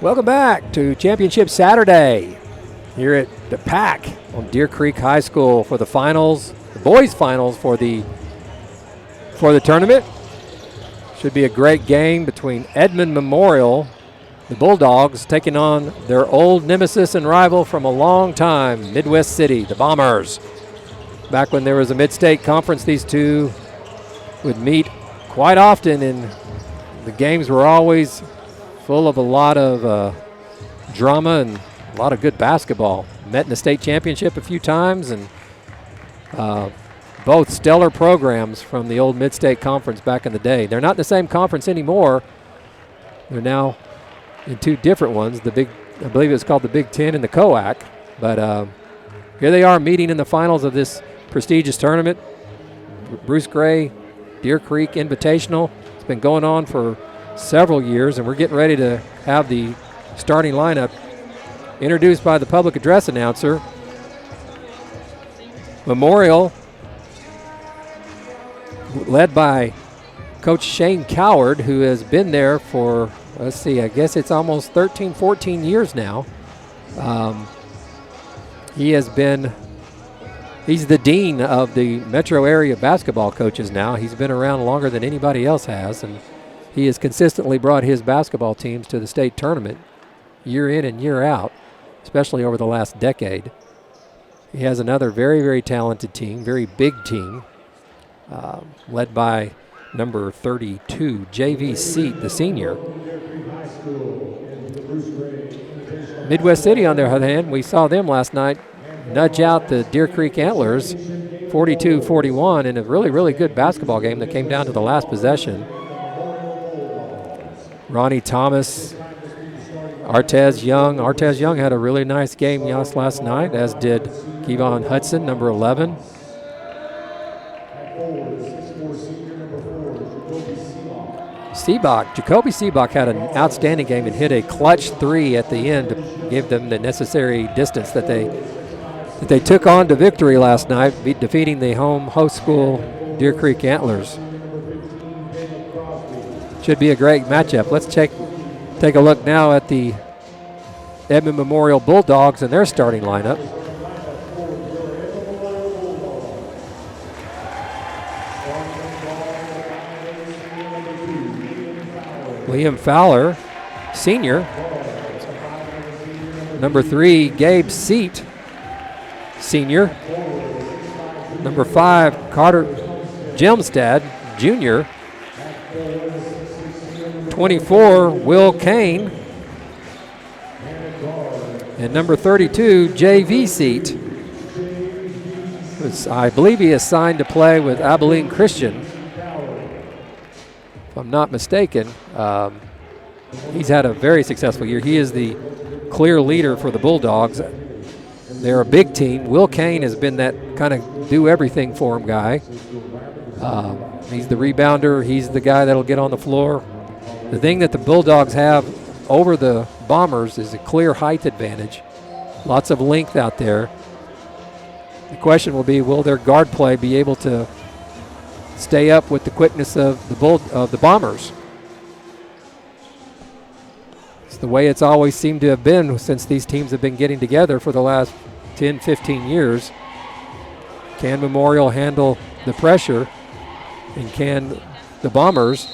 Welcome back to Championship Saturday here at the PAC on Deer Creek High School for the finals, the boys' finals for the tournament. Should be a great game between Edmond Memorial, the Bulldogs, taking on their old nemesis and rival from a long time, Midwest City, the Bombers. Back when there was a mid-state conference, these two would meet quite often, and the games were always full of a lot of drama and a lot of good basketball. Met in the state championship a few times, and both stellar programs from the old Mid-State Conference back in the day. They're not in the same conference anymore. They're now in two different ones. I believe it's called the Big Ten and the COAC. But here they are meeting in the finals of this prestigious tournament. Bruce Gray, Deer Creek Invitational. It's been going on for several years, and we're getting ready to have the starting lineup introduced by the public address announcer. Memorial, led by Coach Shane Coward, who has been there for, I guess it's almost 13, 14 years now. He's the dean of the metro area basketball coaches now. He's been around longer than anybody else has, and he has consistently brought his basketball teams to the state tournament year in and year out, especially over the last decade. He has another very, very talented team, very big team, led by number 32, JV Seat, the senior. Midwest City, on the other hand, we saw them last night nudge out the Deer Creek Antlers 42-41 in a really, really good basketball game that came down to the last possession. Ronnie Thomas, Artez Young. Artez Young had a really nice game last night, as did Kevon Hudson, number 11. Jacoby Seabach had an outstanding game and hit a clutch three at the end to give them the necessary distance that they took on to victory last night, defeating the host school Deer Creek Antlers. Should be a great matchup. Let's take a look now at the Edmond Memorial Bulldogs and their starting lineup. Liam Fowler, senior. Number 3, Gabe Seat, senior. Number 5, Carter Gelmstad, junior. 24, Will Kane. And number 32, JV Seat. I believe he is signed to play with Abilene Christian, if I'm not mistaken. He's had a very successful year. He is the clear leader for the Bulldogs. They're a big team. Will Kane has been that kind of do-everything for him guy. He's the rebounder. He's the guy that'll get on the floor. The thing that the Bulldogs have over the Bombers is a clear height advantage. Lots of length out there. The question will be, will their guard play be able to stay up with the quickness of the Bombers? It's the way it's always seemed to have been since these teams have been getting together for the last 10, 15 years. Can Memorial handle the pressure, and can the Bombers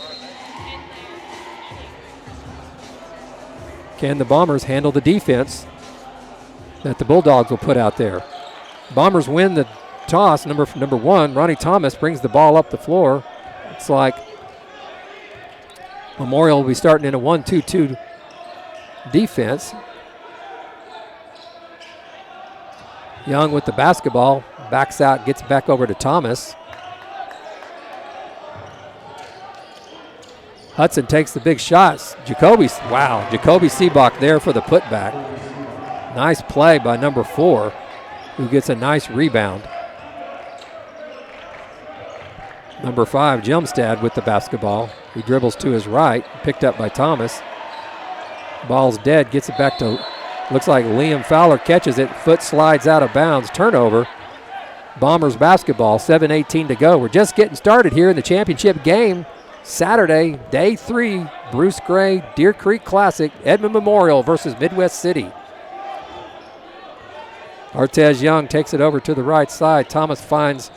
handle the defense that the Bulldogs will put out there? Bombers win the toss. Number 1, Ronnie Thomas, brings the ball up the floor. It's like Memorial will be starting in a 1-2-2 defense. Young with the basketball, backs out, gets back over to Thomas. Hudson takes the big shots. Jacoby Seabach there for the putback. Nice play by number 4, who gets a nice rebound. Number 5, Gelmstad with the basketball. He dribbles to his right, picked up by Thomas. Ball's dead, gets it back to, looks like Liam Fowler catches it, foot slides out of bounds, turnover. Bombers basketball, 7:18 to go. We're just getting started here in the championship game Saturday, day 3, Bruce Gray, Deer Creek Classic, Edmond Memorial versus Midwest City. Artez Young takes it over to the right side. Thomas finds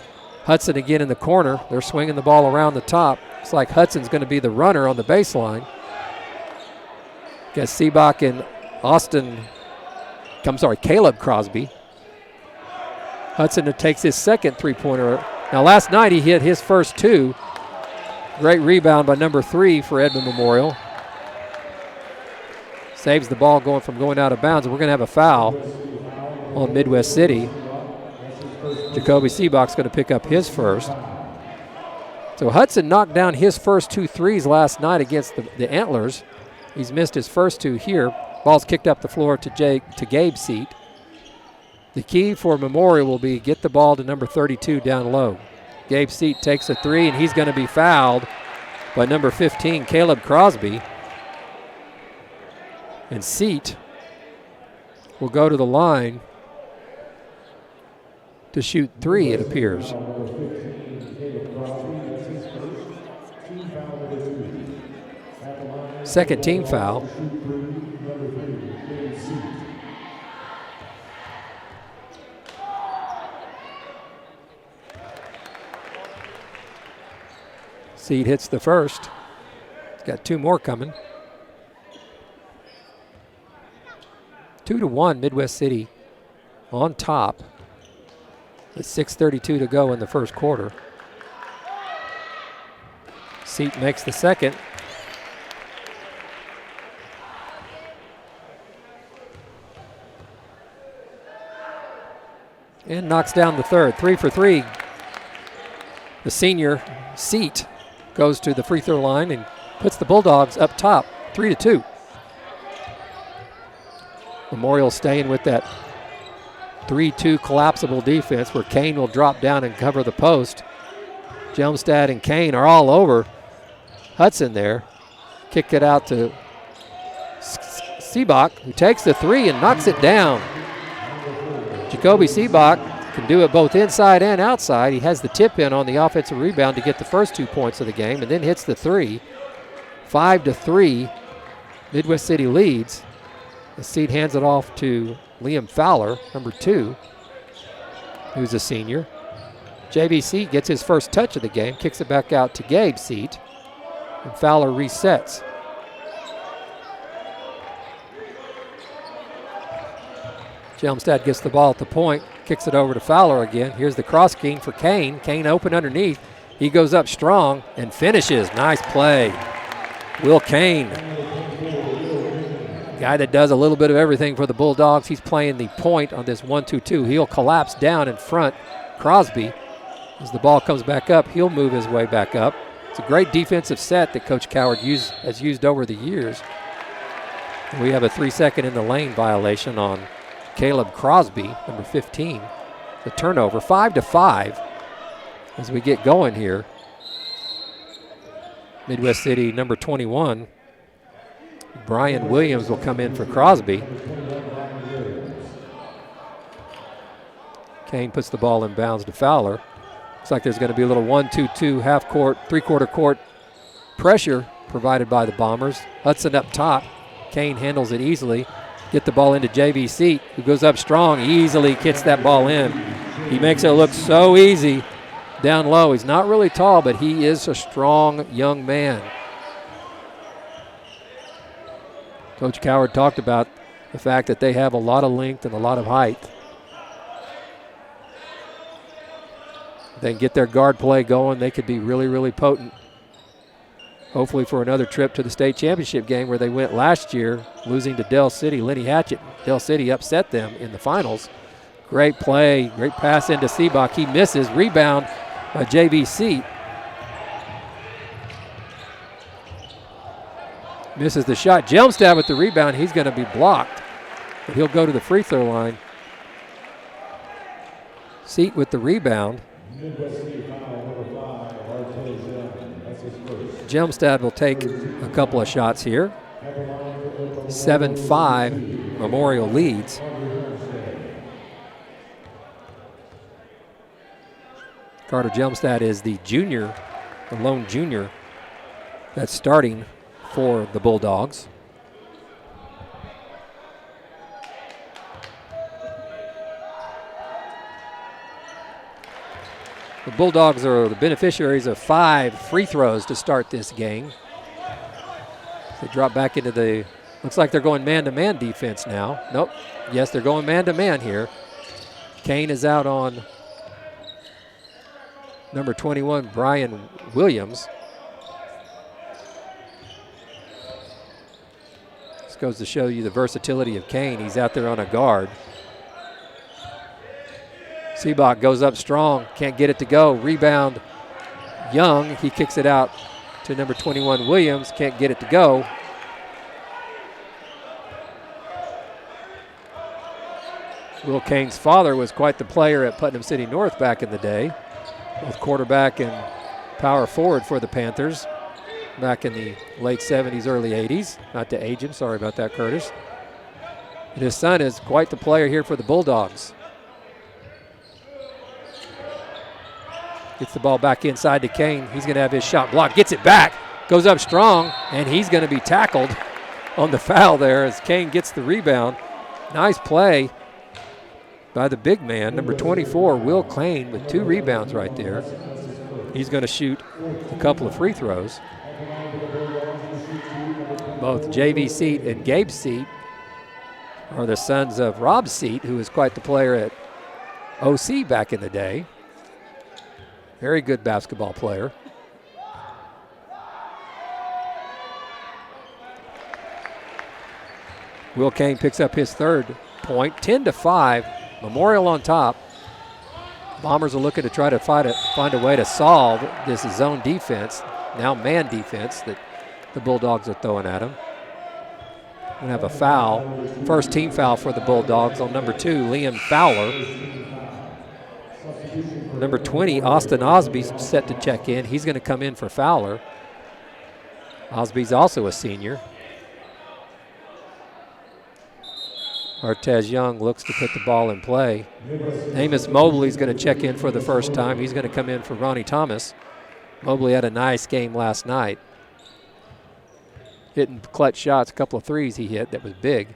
Hudson again in the corner. They're swinging the ball around the top. It's like Hudson's going to be the runner on the baseline. Got Seabach and Caleb Crosby. Hudson takes his second three-pointer. Now last night he hit his first 2. Great rebound by number 3 for Edmond Memorial. Saves the ball from going out of bounds. We're going to have a foul on Midwest City. Jacoby Seabach's going to pick up his first. So Hudson knocked down his first 2 threes last night against the Antlers. He's missed his first 2 here. Ball's kicked up the floor to Gabe Seat. The key for Memorial will be get the ball to number 32 down low. Gabe Seat takes a 3, and he's going to be fouled by number 15, Caleb Crosby. And Seat will go to the line to shoot 3, it appears. Second team foul. Seed hits the first. He's got 2 more coming. 2-1 Midwest City on top. With 6:32 to go in the first quarter. Seat makes the second. And knocks down the third. 3 for 3. The senior Seat goes to the free throw line and puts the Bulldogs up top, 3-2. Memorial staying with that 3-2 collapsible defense where Kane will drop down and cover the post. Jelmstad and Kane are all over Hudson there. Kick it out to Seabach, who takes the 3 and knocks it down. Jacoby Seabach can do it both inside and outside. He has the tip in on the offensive rebound to get the first 2 points of the game and then hits the 3. 5-3, Midwest City leads. The Seat hands it off to Liam Fowler, number 2, who's a senior. JVC gets his first touch of the game, kicks it back out to Gabe Seat, and Fowler resets. Jelmstad gets the ball at the point, kicks it over to Fowler again. Here's the cross king for Kane. Kane open underneath. He goes up strong and finishes. Nice play. Will Kane, guy that does a little bit of everything for the Bulldogs. He's playing the point on this 1-2-2. He'll collapse down in front Crosby. As the ball comes back up, he'll move his way back up. It's a great defensive set that Coach Coward has used over the years. And we have a 3-second in the lane violation on Caleb Crosby, number 15. The turnover, 5-5 as we get going here. Midwest City, number 21, Brian Williams will come in for Crosby. Kane puts the ball in bounds to Fowler. Looks like there's going to be a little 1-2-2 half court, 3-quarter court pressure provided by the Bombers. Hudson up top. Kane handles it easily. Get the ball into JVC, who goes up strong, easily gets that ball in. He makes it look so easy down low. He's not really tall, but he is a strong young man. Coach Coward talked about the fact that they have a lot of length and a lot of height. If they can get their guard play going, they could be really, really potent. Hopefully for another trip to the state championship game where they went last year, losing to Dell City. Lenny Hatchett, Dell City upset them in the finals. Great play, great pass into Seabach. He misses, rebound by JVC. Misses the shot. Jelmstad with the rebound. He's going to be blocked, but he'll go to the free throw line. Seat with the rebound. Jelmstad will take a couple of shots here. 7-5, Memorial leads. Carter Jelmstad is the junior, the lone junior that's starting for the Bulldogs. The Bulldogs are the beneficiaries of 5 free throws to start this game. They drop back into the, looks like they're going man-to-man defense now. Nope. Yes, they're going man-to-man here. Kane is out on number 21, Brian Williams. This goes to show you the versatility of Kane. He's out there on a guard. Seabach goes up strong, can't get it to go. Rebound, Young. He kicks it out to number 21, Williams. Can't get it to go. Will Kane's father was quite the player at Putnam City North back in the day, both quarterback and power forward for the Panthers back in the late 70s, early 80s. Not to age him, sorry about that, Curtis. And his son is quite the player here for the Bulldogs. Gets the ball back inside to Kane. He's going to have his shot blocked. Gets it back. Goes up strong, and he's going to be tackled on the foul there as Kane gets the rebound. Nice play by the big man, number 24, Will Kane, with 2 rebounds right there. He's going to shoot a couple of free throws. Both JV Seat and Gabe Seat are the sons of Rob Seat, who was quite the player at OC back in the day. Very good basketball player. Will Kane picks up his 3rd point, 10-5. Memorial on top. Bombers are looking to try to find a way to solve this zone defense, now man defense, that the Bulldogs are throwing at them. We're going to have a foul, first team foul for the Bulldogs on number 2, Liam Fowler. Number 20, Austin Osby's set to check in. He's going to come in for Fowler. Osby's also a senior. Artez Young looks to put the ball in play. Amos Mobley's going to check in for the first time. He's going to come in for Ronnie Thomas. Mobley had a nice game last night. Hitting clutch shots, a couple of threes he hit that was big.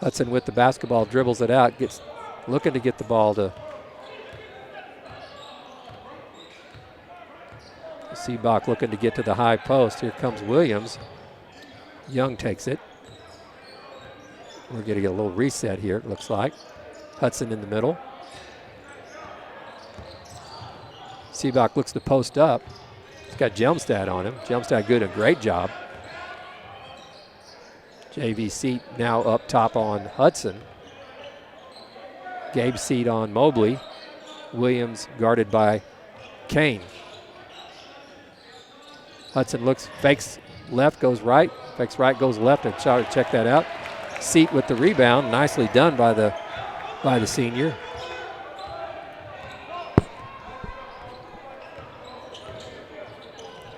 Hudson with the basketball, dribbles it out, gets looking to get the ball to Seabach, looking to get to the high post. Here comes Williams. Young takes it. We're going to get a little reset here, it looks like. Hudson in the middle. Seabach looks to post up. He's got Jelmstad on him. Jelmstad good, a great job. JV Seat now up top on Hudson. Gabe Seat on Mobley. Williams guarded by Kane. Hudson looks, fakes left, goes right. Fakes right, goes left, and try to check that out. Seat with the rebound, nicely done by the senior.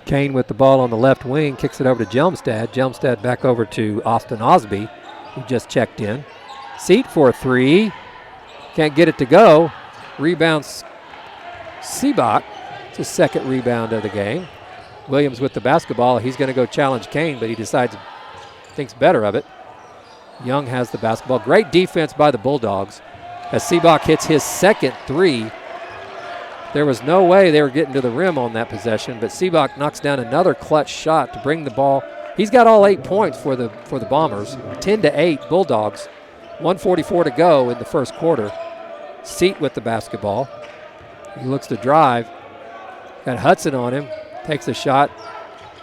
Kane with the ball on the left wing, kicks it over to Jelmstad. Jelmstad back over to Austin Osby, who just checked in. Seat for a 3. Can't get it to go. Rebounds Seabach. It's his 2nd rebound of the game. Williams with the basketball. He's going to go challenge Kane, but he thinks better of it. Young has the basketball. Great defense by the Bulldogs as Seabach hits his 2nd 3. There was no way they were getting to the rim on that possession, but Seabach knocks down another clutch shot to bring the ball. He's got all 8 points for the Bombers. 10-8 Bulldogs. 1:44 to go in the first quarter. Seat with the basketball. He looks to drive. Got Hudson on him. Takes a shot.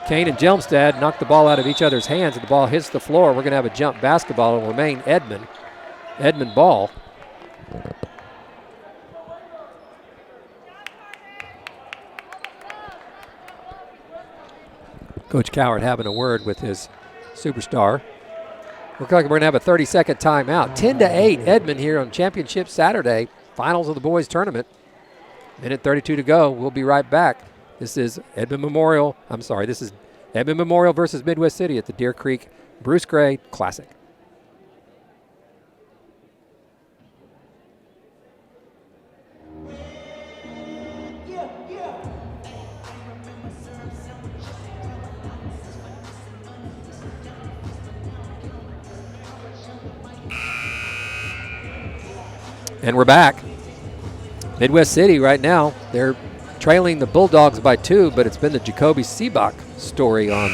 Kane and Jelmstad knock the ball out of each other's hands, and the ball hits the floor. We're going to have a jump basketball. It will remain Edmond ball. Coach Coward having a word with his superstar. Looks like we're going to have a 30-second timeout. 10-8 Edmond here on Championship Saturday, finals of the boys tournament. Minute 32 to go. We'll be right back. This is Edmond Memorial. This is Edmond Memorial versus Midwest City at the Deer Creek Bruce Gray Classic. And we're back. Midwest City right now, they're trailing the Bulldogs by 2, but it's been the Jacoby Seabach story on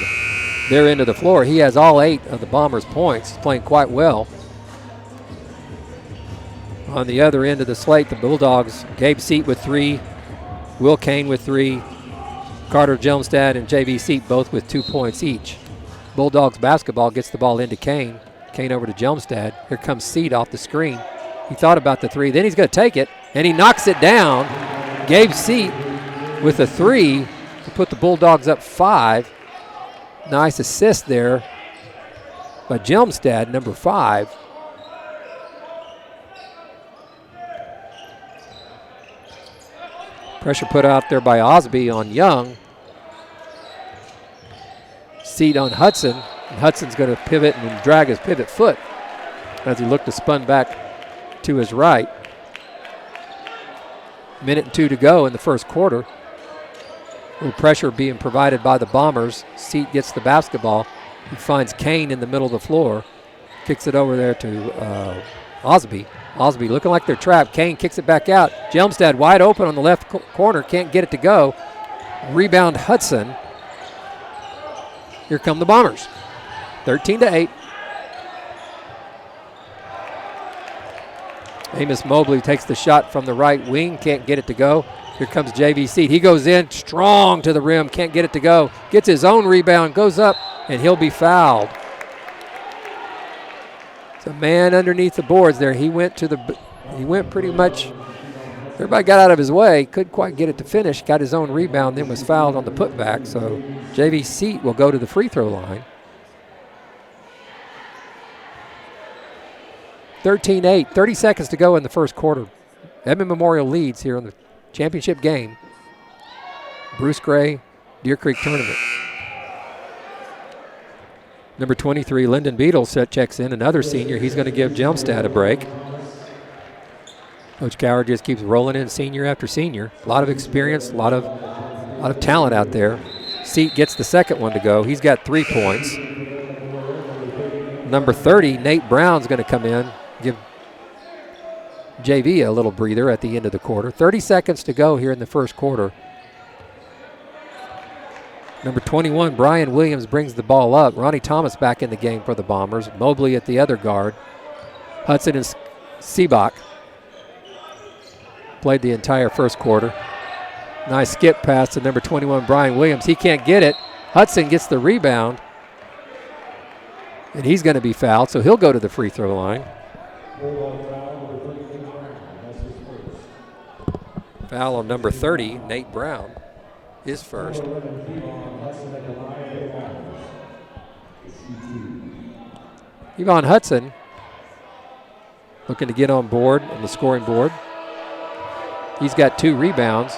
their end of the floor. He has all 8 of the Bombers' points. He's playing quite well. On the other end of the slate, the Bulldogs, Gabe Seat with 3, Will Kane with 3, Carter Jelmstad and JV Seat both with 2 points each. Bulldogs basketball gets the ball into Kane. Kane over to Jelmstad. Here comes Seat off the screen. He thought about the 3, then he's going to take it, and he knocks it down. Gabe Seat with a 3 to put the Bulldogs up 5. Nice assist there by Jelmstad, number 5. Pressure put out there by Osby on Young. Seat on Hudson. And Hudson's going to pivot and drag his pivot foot as he looked to spun back to his right. Minute and 2 to go in the first quarter. A little pressure being provided by the Bombers. Seat gets the basketball. He finds Kane in the middle of the floor. Kicks it over there to Osby. Osby looking like they're trapped. Kane kicks it back out. Jelmstad wide open on the left corner. Can't get it to go. Rebound Hudson. Here come the Bombers. 13-8. Amos Mobley takes the shot from the right wing. Can't get it to go. Here comes JV Seat. He goes in strong to the rim. Can't get it to go. Gets his own rebound. Goes up, and he'll be fouled. It's a man underneath the boards there. He went pretty much. Everybody got out of his way. Couldn't quite get it to finish. Got his own rebound, then was fouled on the putback. So JV Seat will go to the free throw line. 13-8, 30 seconds to go in the first quarter. Edmond Memorial leads here in the championship game. Bruce Gray, Deer Creek Tournament. Number 23, Lyndon Beadle checks in, another senior. He's going to give Jelmstad a break. Coach Coward just keeps rolling in senior after senior. A lot of experience, a lot of talent out there. Seat gets the second one to go. He's got 3 points. Number 30, Nate Brown's going to come in, give JV a little breather at the end of the quarter. 30 seconds to go here in the first quarter. Number 21, Brian Williams brings the ball up. Ronnie Thomas back in the game for the Bombers. Mobley at the other guard. Hudson and Seabach played the entire first quarter. Nice skip pass to number 21, Brian Williams. He can't get it. Hudson gets the rebound. And he's going to be fouled, so he'll go to the free throw line. Foul on number 30, Nate Brown, his first. Yvonne Hudson looking to get on board on the scoring board. He's got 2 rebounds.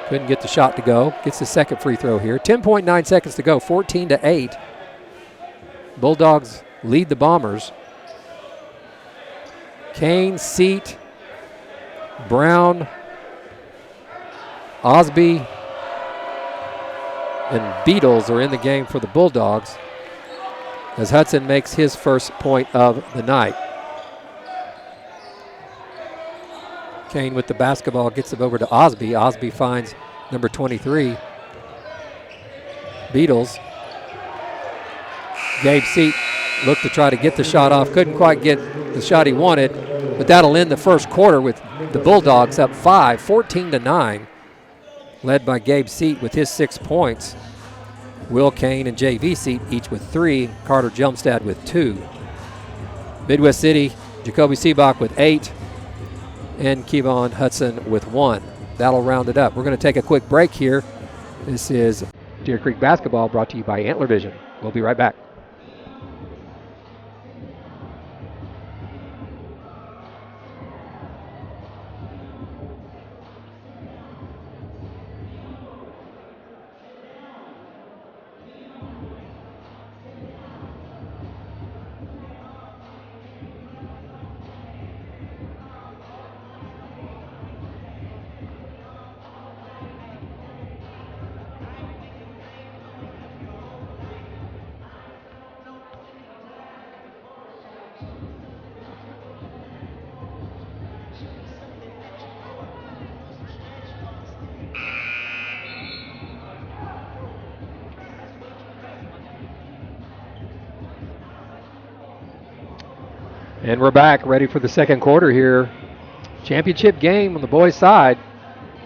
Couldn't get the shot to go. Gets the second free throw here. 10.9 seconds to go, 14-8. Bulldogs lead the Bombers. Kane, Seat, Brown, Osby, and Beatles are in the game for the Bulldogs as Hudson makes his first point of the night. Kane with the basketball gets it over to Osby. Osby finds number 23, Beatles. Gabe Seat looked to try to get the shot off. Couldn't quite get the shot he wanted, but that'll end the first quarter with the Bulldogs up 5, 14-9, led by Gabe Seat with his 6 points. Will Kane and JV Seat each with 3. Carter Jelmstad with 2. Midwest City, Jacoby Seabach with 8. And Kevon Hudson with 1. That'll round it up. We're going to take a quick break here. This is Deer Creek Basketball brought to you by Antler Vision. We'll be right back. And we're back, ready for the second quarter here. Championship game on the boys' side.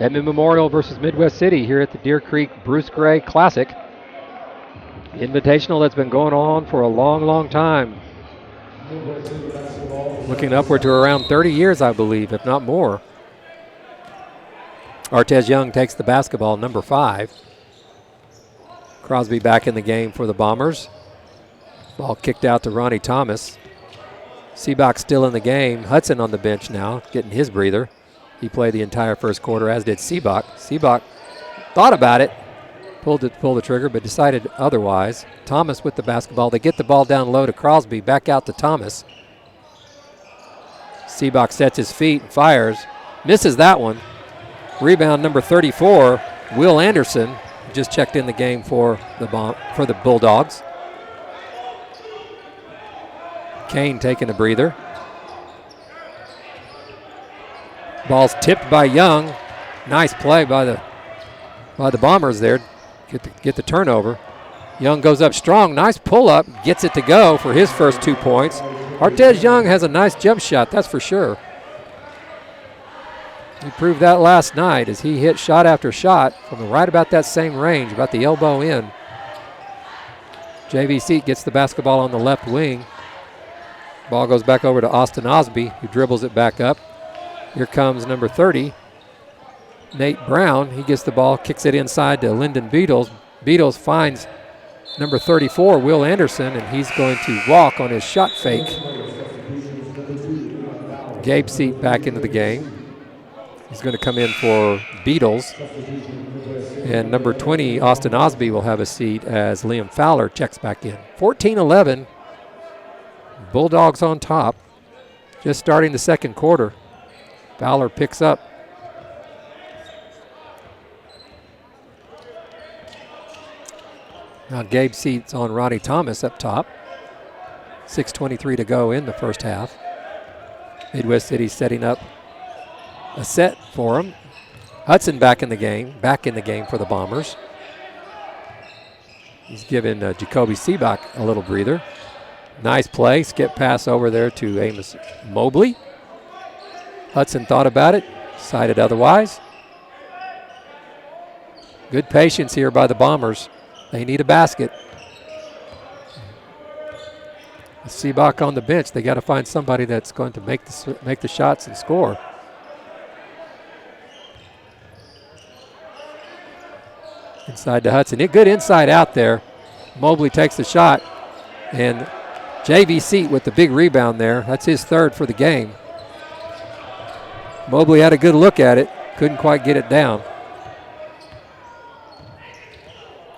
Edmond Memorial versus Midwest City here at the Deer Creek Bruce Gray Classic. Invitational that's been going on for a long, long time. Looking upward to around 30 years, I believe, if not more. Artez Young takes the basketball, number 5. Crosby back in the game for the Bombers. Ball kicked out to Ronnie Thomas. Seabach still in the game. Hudson on the bench now, getting his breather. He played the entire first quarter, as did Seabach. Seabach thought about it, pulled the trigger, but decided otherwise. Thomas with the basketball. They get the ball down low to Crosby, back out to Thomas. Seabach sets his feet and fires. Misses that one. Rebound number 34, Will Anderson, just checked in the game for the Bulldogs. Kane taking a breather. Ball's tipped by Young. Nice play by the Bombers there. Get the turnover. Young goes up strong. Nice pull up. Gets it to go for his first 2 points. Artez Young has a nice jump shot, that's for sure. He proved that last night as he hit shot after shot from right about that same range, about the elbow in. JV Seat gets the basketball on the left wing. Ball goes back over to Austin Osby, who dribbles it back up. Here comes number 30, Nate Brown. He gets the ball, kicks it inside to Lyndon Beatles. Beatles finds number 34, Will Anderson, and he's going to walk on his shot fake. Gabe Seat back into the game. He's going to come in for Beatles. And number 20, Austin Osby, will have a seat as Liam Fowler checks back in. 14-11. Bulldogs on top. Just starting the second quarter. Fowler picks up. Now Gabe Seat's on Ronnie Thomas up top. 6:23 to go in the first half. Midwest City setting up a set for him. Hudson back in the game for the Bombers. He's given Jacoby Seabach a little breather. Nice play, skip pass over there to Amos Mobley. Hudson thought about it, decided otherwise. Good patience here by the Bombers. They need a basket. Seabach on the bench. They got to find somebody that's going to make the shots and score. Inside to Hudson. Good inside out there. Mobley takes the shot. And JV Seat with the big rebound there. That's his third for the game. Mobley had a good look at it. Couldn't quite get it down.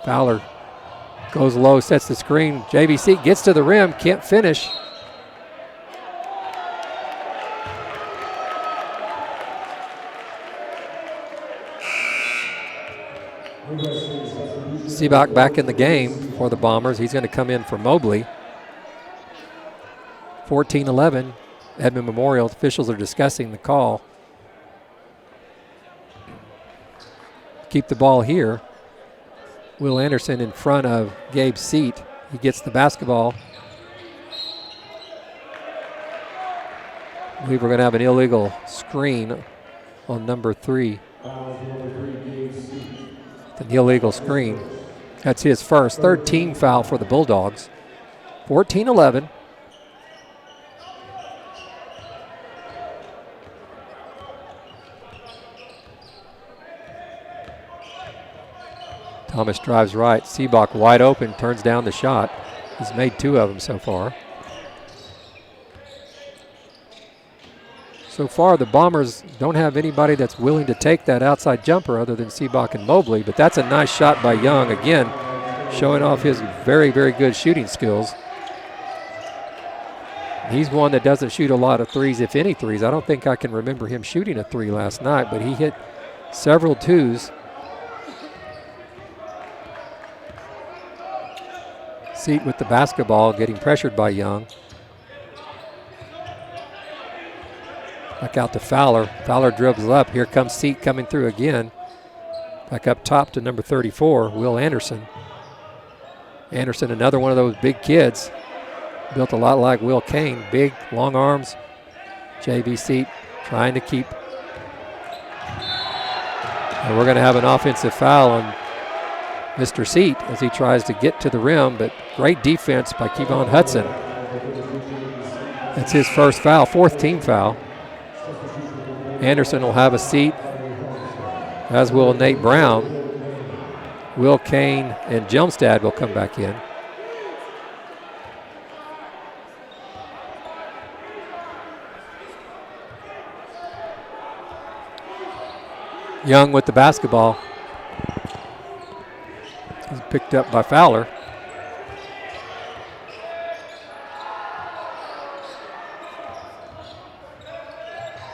Fowler goes low, sets the screen. JV Seat gets to the rim, can't finish. Seabach back in the game for the Bombers. He's going to come in for Mobley. 14-11. Edmond Memorial officials are discussing the call. Keep the ball here. Will Anderson in front of Gabe Seat. He gets the basketball. I believe we're going to have an illegal screen on number 3. An illegal screen. That's his first. Third team foul for the Bulldogs. 14-11. Thomas drives right. Seabach wide open, turns down the shot. He's made 2 of them so far. So far, the Bombers don't have anybody that's willing to take that outside jumper other than Seabach and Mobley, but that's a nice shot by Young, again, showing off his very, very good shooting skills. He's one that doesn't shoot a lot of threes, if any threes. I don't think I can remember him shooting a 3 last night, but he hit several 2s. Seat with the basketball, getting pressured by Young. Back out to Fowler. Fowler dribbles up. Here comes Seat coming through again. Back up top to number 34, Will Anderson. Anderson, another one of those big kids. Built a lot like Will Kane. Big, long arms. JV Seat trying to keep. And we're going to have an offensive foul on Mr. Seat as he tries to get to the rim, but great defense by Kevon Hudson. It's his first foul, fourth team foul. Anderson will have a seat, as will Nate Brown. Will Kane and Jelmstad will come back in. Young with the basketball. He's picked up by Fowler.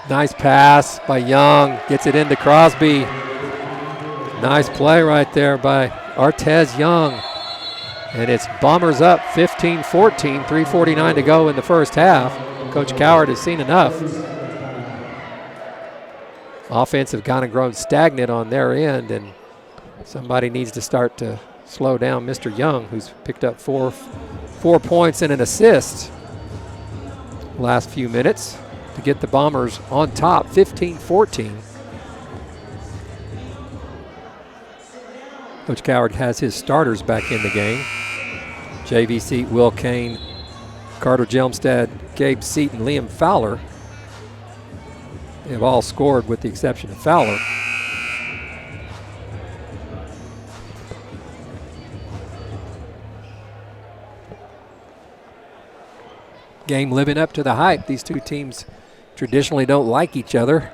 Nice pass by Young. Gets it into Crosby. Nice play right there by Artez Young. And it's Bombers up 15-14, 3:49 to go in the first half. Coach Coward has seen enough. Offense have kind of grown stagnant on their end, and somebody needs to start to slow down Mr. Young, who's picked up four points and an assist last few minutes to get the Bombers on top, 15-14. Coach Coward has his starters back in the game. JV Seat, Will Kane, Carter Jelmstad, Gabe Seat, and Liam Fowler have all scored with the exception of Fowler. Game living up to the hype. These two teams traditionally don't like each other.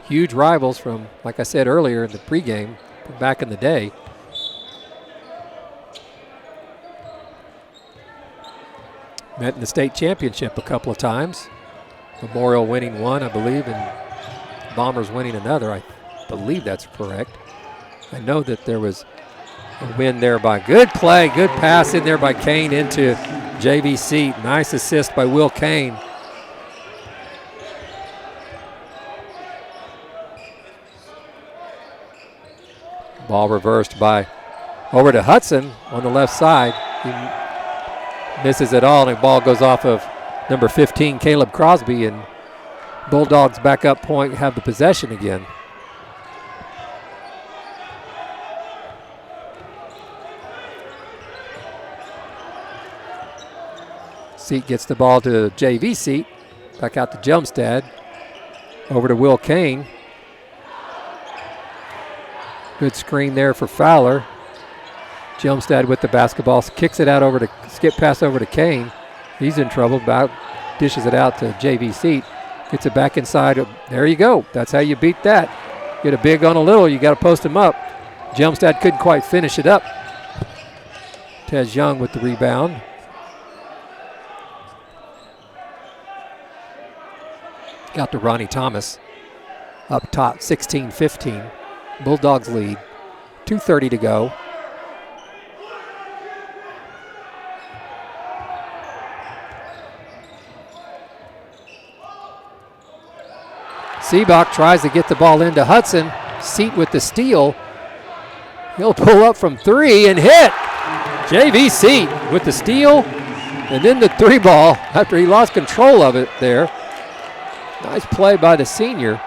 Huge rivals from, like I said earlier in the pregame, from back in the day. Met in the state championship a couple of times. Memorial winning one, I believe, and Bombers winning another. I believe that's correct. I know that there was a win there by good play, good pass in there by Kane into JV Seat. Nice assist by Will Kane. Ball reversed by over to Hudson on the left side. He misses it all, and the ball goes off of number 15, Caleb Crosby, and Bulldogs back up point, have the possession again. Seat gets the ball to JV Seat. Back out to Jelmstad. Over to Will Kane. Good screen there for Fowler. Jelmstad with the basketball, kicks it out over to, skip pass over to Kane. He's in trouble, dishes it out to JV Seat. Gets it back inside. There you go. That's how you beat that. Get a big on a little, you got to post him up. Jelmstad couldn't quite finish it up. Tez Young with the rebound. Got to Ronnie Thomas. Up top, 16-15. Bulldogs lead. 2:30 to go. Seabach tries to get the ball into Hudson. Seat with the steal. He'll pull up from three and hit. JV Seat with the steal and then the three ball after he lost control of it there. Nice play by the senior.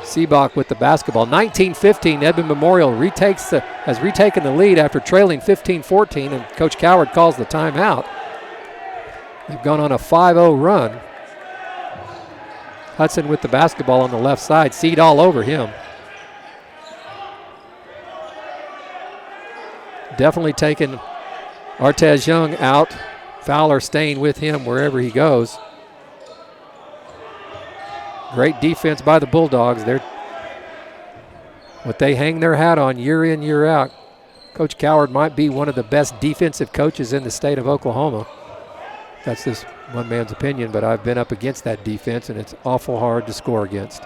Seabach with the basketball. 19-15, Edmond Memorial has retaken the lead after trailing 15-14, and Coach Coward calls the timeout. They've gone on a 5-0 run. Hudson with the basketball on the left side. Seat all over him. Definitely taking Artez Young out. Fowler staying with him wherever he goes. Great defense by the Bulldogs. What they hang their hat on year in, year out. Coach Coward might be one of the best defensive coaches in the state of Oklahoma. That's just one man's opinion, but I've been up against that defense, and it's awful hard to score against.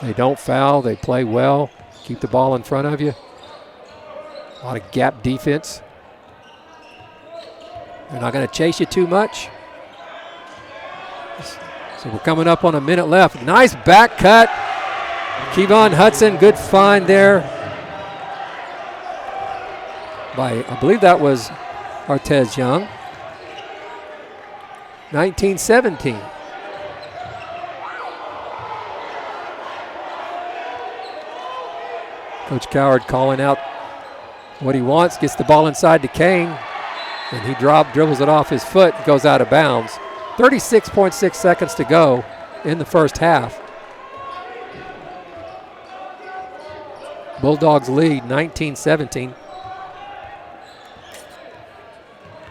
They don't foul. They play well. Keep the ball in front of you. A lot of gap defense. They're not going to chase you too much. So we're coming up on a minute left. Nice back cut. Kevon Hudson, good find there. by, I believe that was Artez Young. 19-17. Coach Coward calling out what he wants, gets the ball inside to Kane, and he dribbles it off his foot and goes out of bounds. 36.6 seconds to go in the first half. Bulldogs lead 19-17.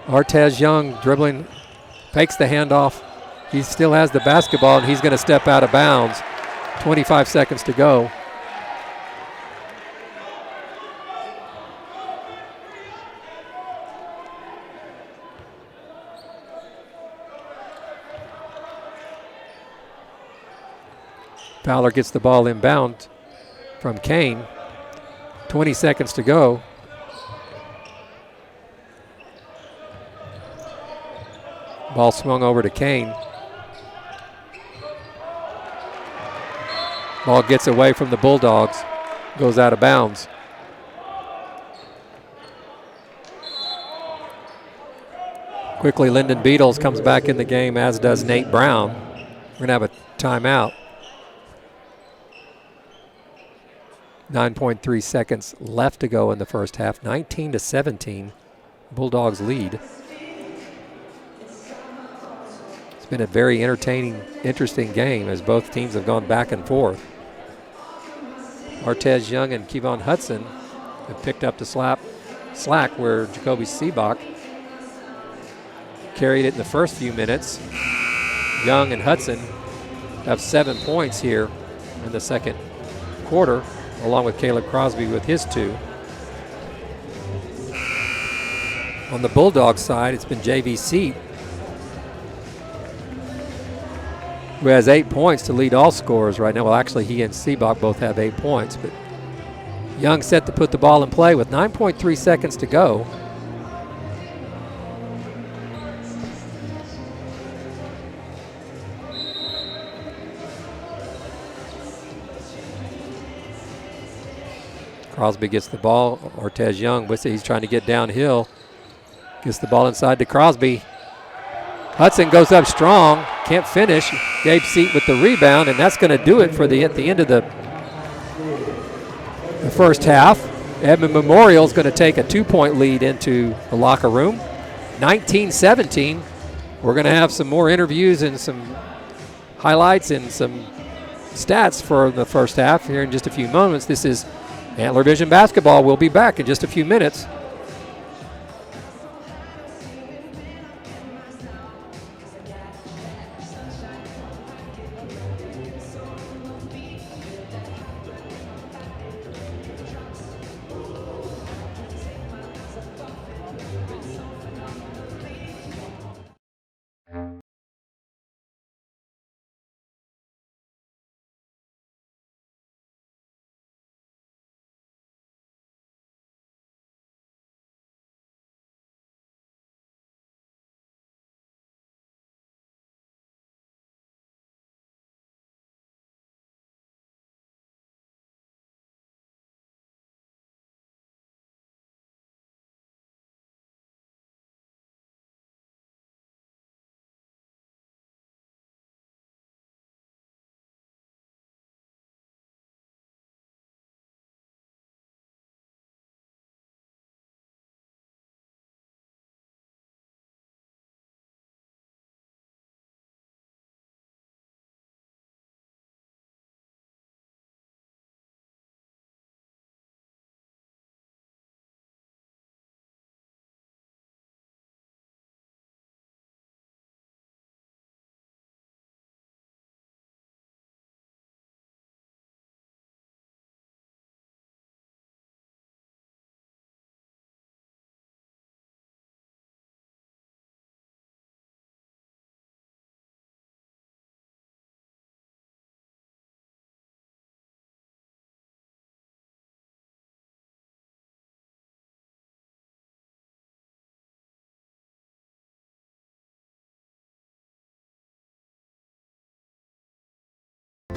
Artez Young dribbling, fakes the handoff. He still has the basketball, and he's going to step out of bounds. 25 seconds to go. Fowler gets the ball inbound from Kane. 20 seconds to go. Ball swung over to Kane. Ball gets away from the Bulldogs. Goes out of bounds. Quickly, Lyndon Beatles comes back in the game, as does Nate Brown. We're going to have a timeout. 9.3 seconds left to go in the first half. 19-17, Bulldogs lead. It's been a very entertaining, interesting game as both teams have gone back and forth. Artez Young and Kevon Hudson have picked up the slack where Jacoby Seabach carried it in the first few minutes. Young and Hudson have 7 points here in the second quarter, along with Caleb Crosby with his 2. On the Bulldogs side, it's been J.V. Seat, who has 8 points to lead all scorers right now. Well, actually, he and Seabach both have 8 points, but Young set to put the ball in play with 9.3 seconds to go. Crosby gets the ball. Artez Young, he's trying to get downhill. Gets the ball inside to Crosby. Hudson goes up strong, can't finish. Gabe Seat with the rebound, and that's going to do it for at the end of the first half. Edmond Memorial is going to take a 2-point lead into the locker room. 19-17. We're going to have some more interviews and some highlights and some stats for the first half here in just a few moments. This is Antler Vision Basketball. We'll be back in just a few minutes.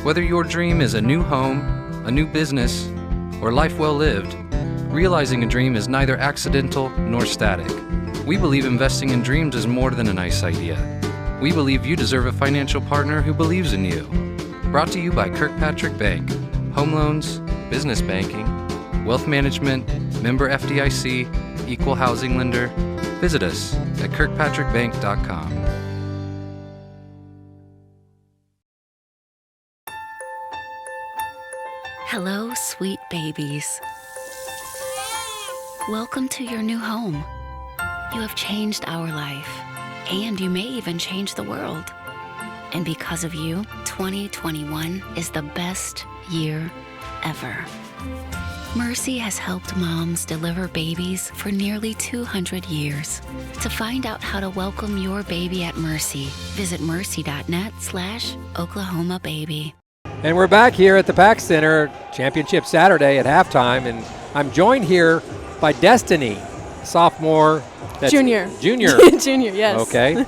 Whether your dream is a new home, a new business, or life well lived, Realizing a dream is neither accidental nor static. We believe investing in dreams is more than a nice idea. We believe you deserve a financial partner who believes in you. Brought to you by Kirkpatrick Bank. Home loans, business banking, wealth management, member FDIC, equal housing lender. Visit us at kirkpatrickbank.com. Hello, sweet babies. Welcome to your new home. You have changed our life, and you may even change the world. And because of you, 2021 is the best year ever. Mercy has helped moms deliver babies for nearly 200 years. To find out how to welcome your baby at Mercy, visit mercy.net/Oklahoma Baby. And we're back here at the Pack Center, Championship Saturday at halftime, and I'm joined here by Destiny, sophomore. Junior. Junior. Junior, yes. Okay.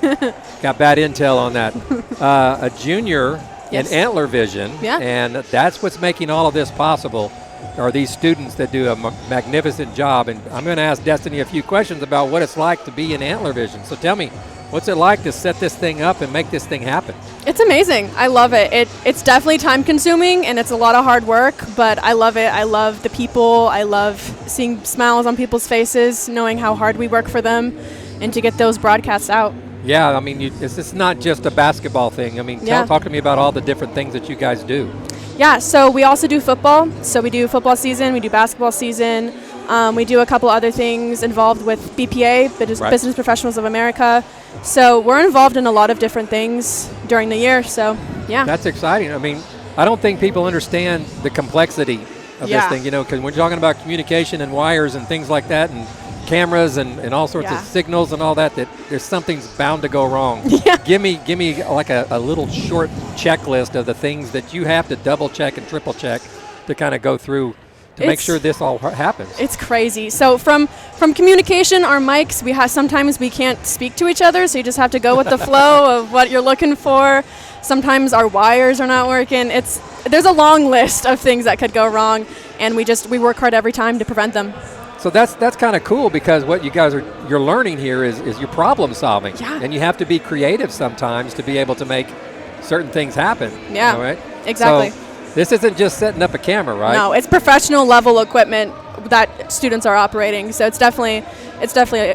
Got bad intel on that. A junior Yes. in Antler Vision, Yeah. and that's what's making all of this possible, are these students that do a magnificent job. And I'm going to ask Destiny a few questions about what it's like to be in Antler Vision. So tell me, what's it like to set this thing up and make this thing happen? It's amazing. I love it. It's definitely time consuming and it's a lot of hard work, but I love it. I love the people. I love seeing smiles on people's faces, knowing how hard we work for them and to get those broadcasts out. Yeah, I mean, it's not just a basketball thing. I mean, talk to me about all the different things that you guys do. Yeah, so we also do football. So we do football season, we do basketball season. We do a couple other things involved with BPA, Business Professionals of America. So we're involved in a lot of different things during the year. So, yeah. That's exciting. I mean, I don't think people understand the complexity of this thing, because when you're talking about communication and wires and things like that and cameras and all sorts of signals and all that there's something's bound to go wrong. Yeah. Give me like a little short checklist of the things that you have to double check and triple check to kind of go through to make sure this all happens. It's crazy. So from communication, our mics, sometimes we can't speak to each other, so you just have to go with the flow of what you're looking for. Sometimes our wires are not working. There's a long list of things that could go wrong, and we work hard every time to prevent them. So that's kind of cool, because what you're learning here is you're problem solving. Yeah. And you have to be creative sometimes to be able to make certain things happen. Yeah. All right? Exactly. So this isn't just setting up a camera, right? No, it's professional level equipment that students are operating. So it's definitely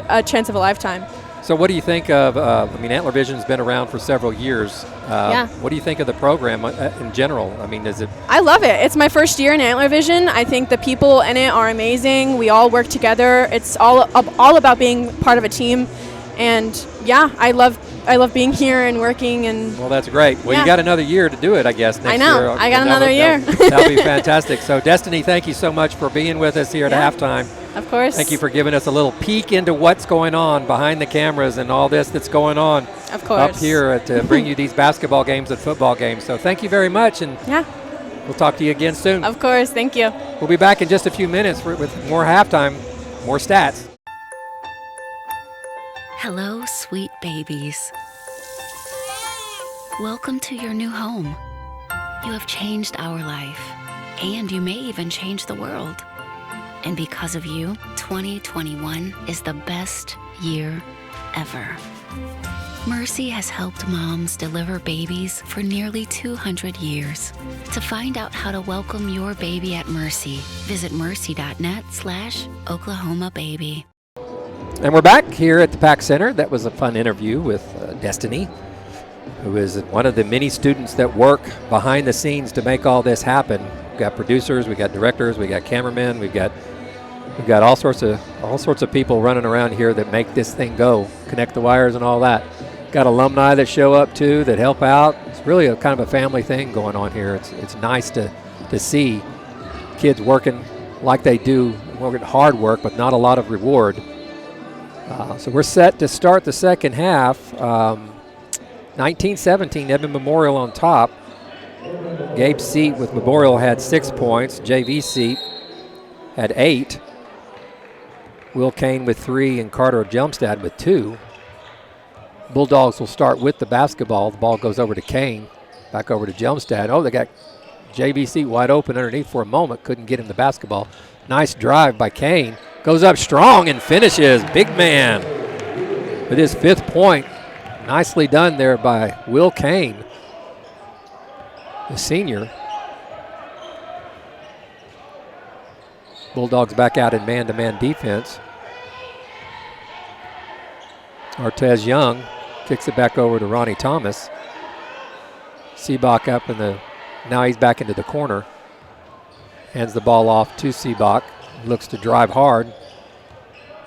a chance of a lifetime. So what do you think of, Antler Vision's been around for several years. What do you think of the program in general? I mean, I love it. It's my first year in Antler Vision. I think the people in it are amazing. We all work together. It's all about being part of a team. And I love being here and working. And well, that's great. Well, you got another year to do it, I guess, next year. I know. I got another year. That'll be fantastic. So, Destiny, thank you so much for being with us here at halftime. Of course. Thank you for giving us a little peek into what's going on behind the cameras and all this that's going on up here to bring you these basketball games and football games. So thank you very much, and we'll talk to you again soon. Of course. Thank you. We'll be back in just a few minutes with more halftime, more stats. Hello, sweet babies. Welcome to your new home. You have changed our life, and you may even change the world. And because of you, 2021 is the best year ever. Mercy has helped moms deliver babies for nearly 200 years. To find out how to welcome your baby at Mercy, visit mercy.net/Oklahoma Baby. And we're back here at the Pack Center. That was a fun interview with Destiny, who is one of the many students that work behind the scenes to make all this happen. We've got producers, we got directors, we got cameramen, we've got all sorts of people running around here that make this thing go, connect the wires and all that. Got alumni that show up too, that help out. It's really a kind of a family thing going on here. It's nice to see kids working like they do, working hard work, but not a lot of reward. So we're set to start the second half. 19-17, Edmond Memorial on top. Gabe Seat with Memorial had 6 points. JV Seat had 8. Will Kane with 3 and Carter Jelmstad with 2. Bulldogs will start with the basketball. The ball goes over to Kane, back over to Jelmstad. Oh, they got JV Seat wide open underneath for a moment. Couldn't get him the basketball. Nice drive by Kane. Goes up strong and finishes. Big man with his 5th point. Nicely done there by Will Kane, the senior. Bulldogs back out in man-to-man defense. Artez Young kicks it back over to Ronnie Thomas. Seabach up now he's back into the corner. Hands the ball off to Seabach. Looks to drive hard.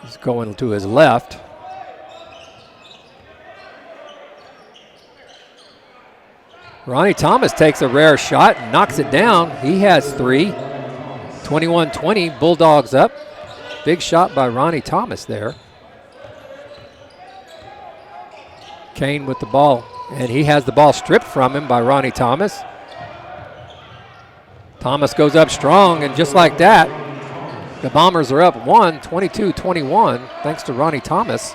He's going to his left. Ronnie Thomas takes a rare shot and knocks it down. He has 3. 21-20, Bulldogs up. Big shot by Ronnie Thomas there. Kane with the ball, and he has the ball stripped from him by Ronnie Thomas. Thomas goes up strong, and just like that, the Bombers are up 22-21, thanks to Ronnie Thomas.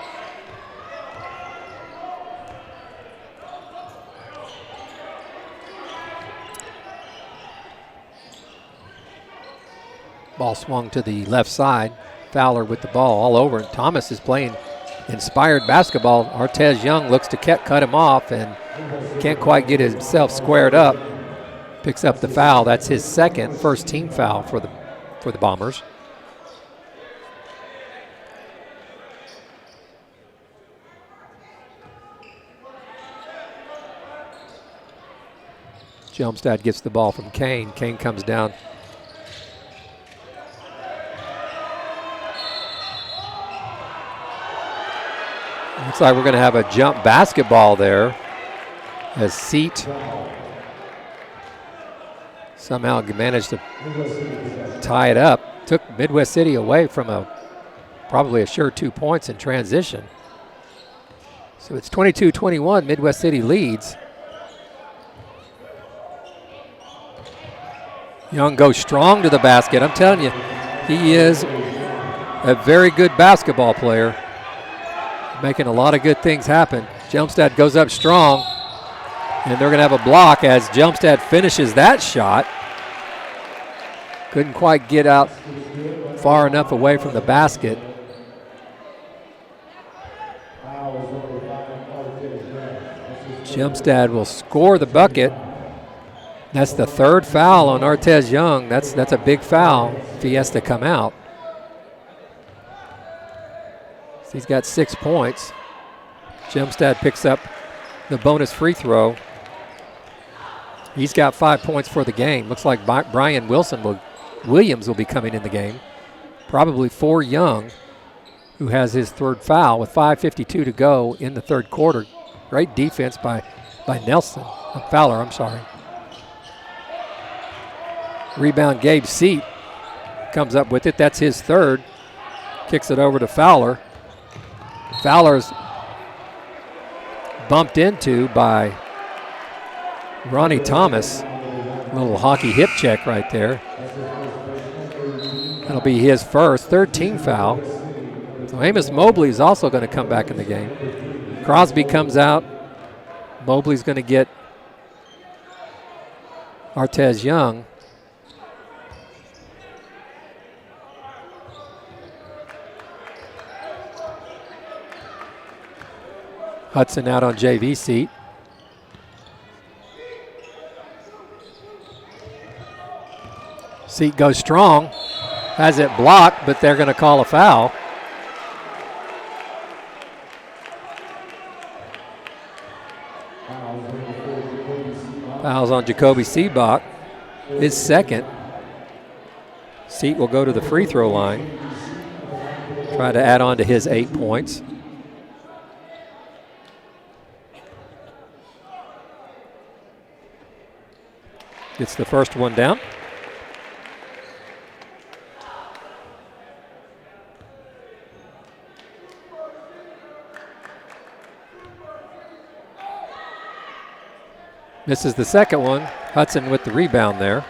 Ball swung to the left side. Fowler with the ball all over, and Thomas is playing inspired basketball. Artez Young looks to cut him off and can't quite get himself squared up. Picks up the foul. That's his first team foul for the Bombers. Jelmstad gets the ball from Kane. Kane comes down. Looks like we're going to have a jump basketball there as Seat somehow managed to tie it up. Took Midwest City away from probably a sure 2 points in transition. So it's 22-21, Midwest City leads. Young goes strong to the basket. I'm telling you, he is a very good basketball player, making a lot of good things happen. Jelmstad goes up strong, and they're going to have a block as Jelmstad finishes that shot. Couldn't quite get out far enough away from the basket. Jelmstad will score the bucket. That's the 3rd foul on Artez Young. That's a big foul if he has to come out. So he's got 6 points. Jelmstad picks up the bonus free throw. He's got 5 points for the game. Looks like Brian Williams will be coming in the game. Probably for Young, who has his 3rd foul with 5:52 to go in the 3rd quarter. Great defense by Fowler, I'm sorry. Rebound, Gabe Seat comes up with it. That's his 3rd. Kicks it over to Fowler. Fowler's bumped into by Ronnie Thomas. Little hockey hip check right there. That'll be his first, 3rd team foul. So Amos Mobley is also going to come back in the game. Crosby comes out. Mobley's going to get Artez Young. Hudson out on JV seat. Seat goes strong, has it blocked, but they're going to call a foul. Fouls on Jacoby Seabach, his 2nd. Seat will go to the free throw line, try to add on to his 8 points. Gets the first one down. Misses the 2nd one. Hudson with the rebound there.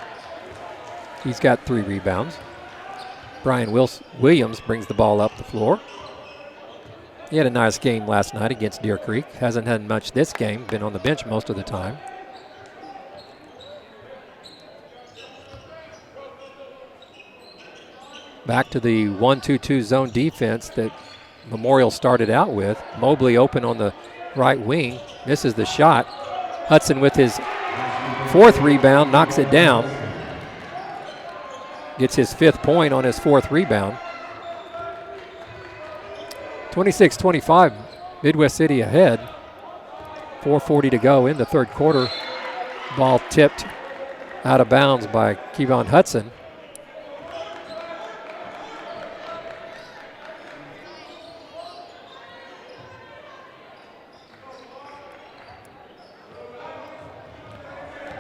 He's got 3 rebounds. Brian Williams brings the ball up the floor. He had a nice game last night against Deer Creek. Hasn't had much this game, been on the bench most of the time. Back to the 1-2-2 zone defense that Memorial started out with. Mobley open on the right wing, misses the shot. Hudson with his 4th rebound, knocks it down. Gets his 5th point on his 4th rebound. 26-25, Midwest City ahead. 4:40 to go in the 3rd quarter. Ball tipped out of bounds by Kevon Hudson.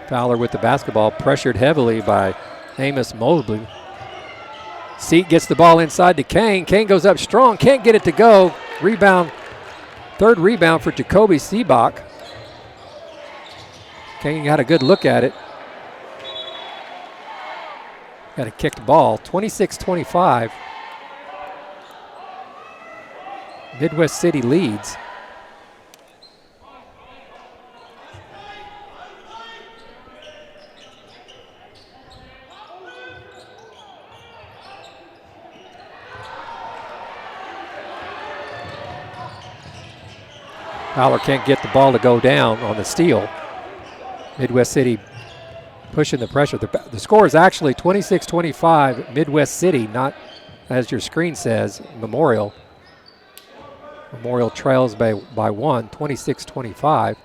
Fowler with the basketball, pressured heavily by Amos Mobley. Seat gets the ball inside to Kane. Kane goes up strong, can't get it to go. Rebound, 3rd rebound for Jacoby Seabach. Kane got a good look at it. Got a kicked ball, 26-25. Midwest City leads. Fowler can't get the ball to go down on the steal. Midwest City pushing the pressure. The score is actually 26-25 Midwest City, not, as your screen says, Memorial. Memorial trails by 1, 26-25.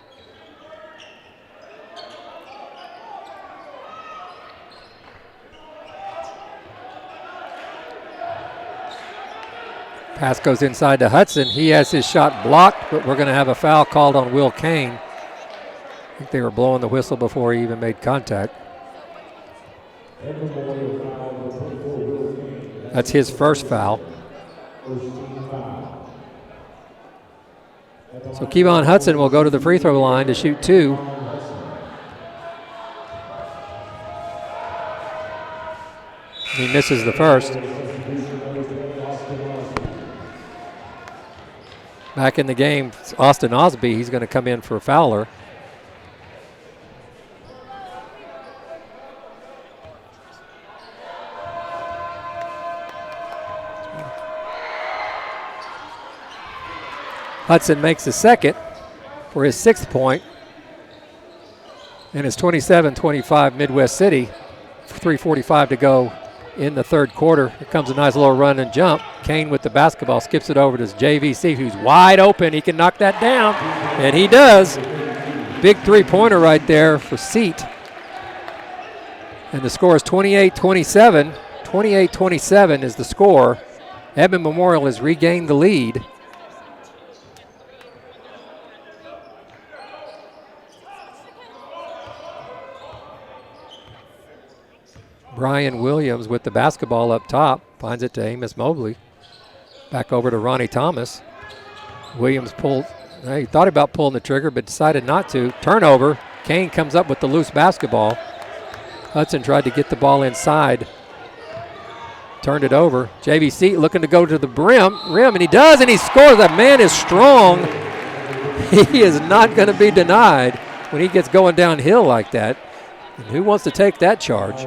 Pass goes inside to Hudson. He has his shot blocked, but we're going to have a foul called on Will Kane. I think they were blowing the whistle before he even made contact. That's his 1st foul. So Kevon Hudson will go to the free throw line to shoot 2. He misses the first. Back in the game, Austin Osby. He's going to come in for Fowler. Hudson makes the 2nd for his 6th point. And it's 27-25 Midwest City. 3:45 to go in the 3rd quarter. Here comes a nice little run and jump. Kane with the basketball skips it over to JVC, who's wide open. He can knock that down, and he does. Big 3-pointer right there for Seat. And the score is 28-27. 28-27 is the score. Edmond Memorial has regained the lead. Brian Williams with the basketball up top, finds it to Amos Mobley. Back over to Ronnie Thomas. Williams pulled, he thought about pulling the trigger, but decided not to. Turnover. Kane comes up with the loose basketball. Hudson tried to get the ball inside. Turned it over. JVC looking to go to the rim, and he does, and he scores. That man is strong. He is not going to be denied when he gets going downhill like that. And who wants to take that charge?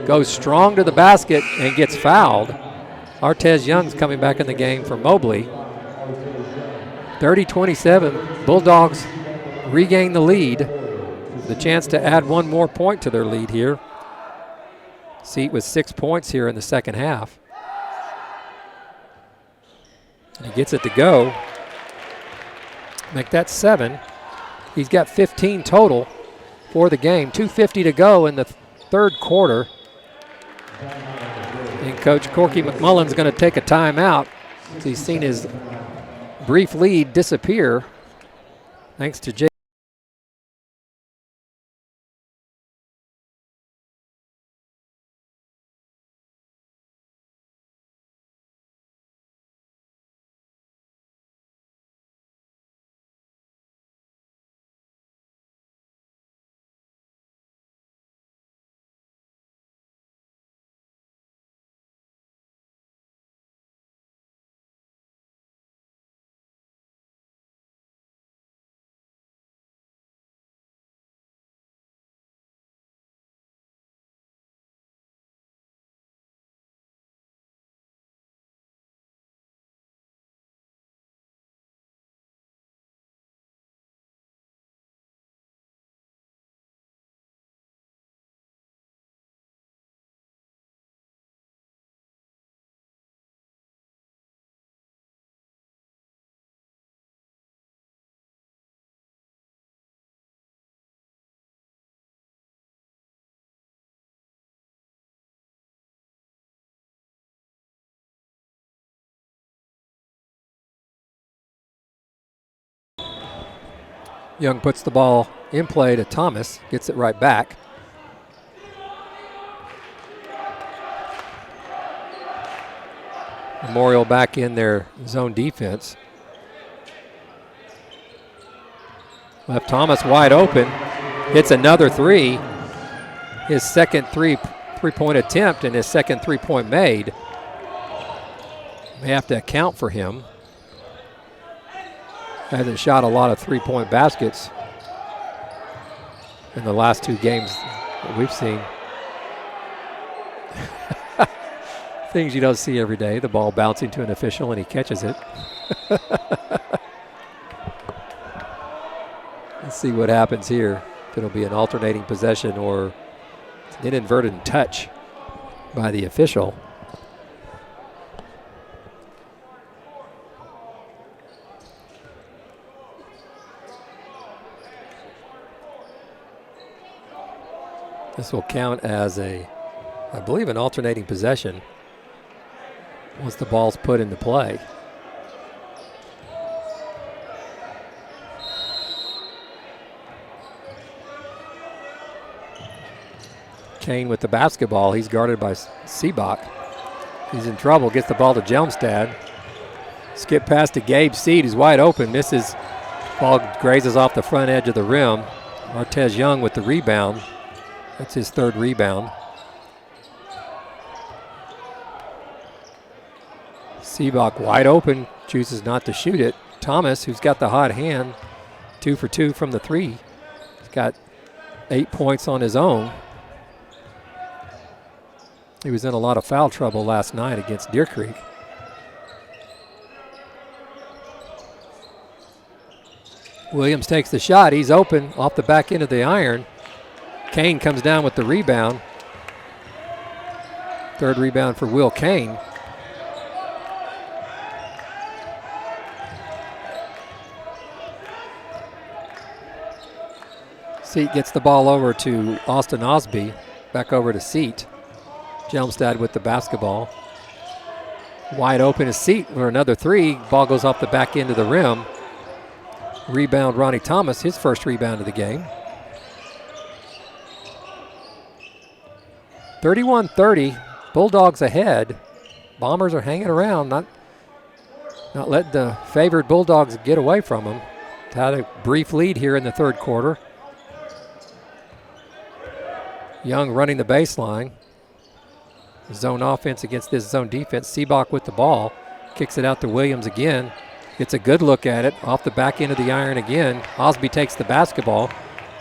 Goes strong to the basket and gets fouled. Artez Young's coming back in the game for Mobley. 30-27, Bulldogs regain the lead. The chance to add one more point to their lead here. Seat with 6 points here in the 2nd half. And he gets it to go. Make that 7. He's got 15 total for the game. 2:50 to go in the 3rd quarter. And Coach Corky McMullen's going to take a timeout. He's seen his brief lead disappear thanks to Young puts the ball in play to Thomas, gets it right back. Memorial back in their zone defense. Left Thomas wide open. Hits another three. His second three-point attempt and his second three-point made. May have to account for him. Hasn't shot a lot of three-point baskets in the last 2 games that we've seen. Things you don't see every day. The ball bouncing to an official and he catches it. Let's see what happens here. If it'll be an alternating possession or an inadvertent touch by the official. This will count as I believe, an alternating possession once the ball's put into play. Kane with the basketball. He's guarded by Seabach. He's in trouble. Gets the ball to Jelmstad. Skip pass to Gabe Seed, who's wide open. Misses. Ball grazes off the front edge of the rim. Martez Young with the rebound. That's his 3rd rebound. Seabach wide open. Chooses not to shoot it. Thomas, who's got the hot hand. 2 for 2 from the 3. He's got 8 points on his own. He was in a lot of foul trouble last night against Deer Creek. Williams takes the shot. He's open off the back end of the iron. Kane comes down with the rebound. 3rd rebound for Will Kane. Seat gets the ball over to Austin Osby. Back over to Seat. Jelmstad with the basketball. Wide open is Seat for another 3. Ball goes off the back end of the rim. Rebound Ronnie Thomas, his 1st rebound of the game. 31-30, Bulldogs ahead. Bombers are hanging around, not letting the favored Bulldogs get away from them. Had a brief lead here in the 3rd quarter. Young running the baseline. Zone offense against this zone defense. Seabach with the ball. Kicks it out to Williams again. Gets a good look at it. Off the back end of the iron again. Osby takes the basketball.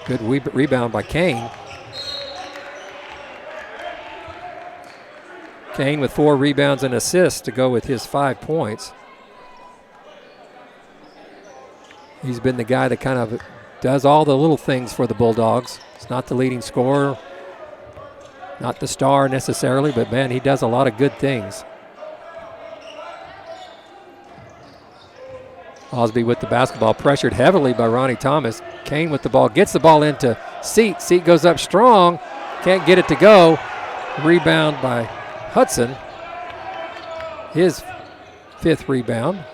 Good rebound by Kane. Kane with 4 rebounds and assists to go with his 5 points. He's been the guy that kind of does all the little things for the Bulldogs. He's not the leading scorer. Not the star necessarily, but man, he does a lot of good things. Osby with the basketball, pressured heavily by Ronnie Thomas. Kane with the ball, gets the ball into Seat. Seat goes up strong, can't get it to go. Rebound by Hudson. His 5th rebound.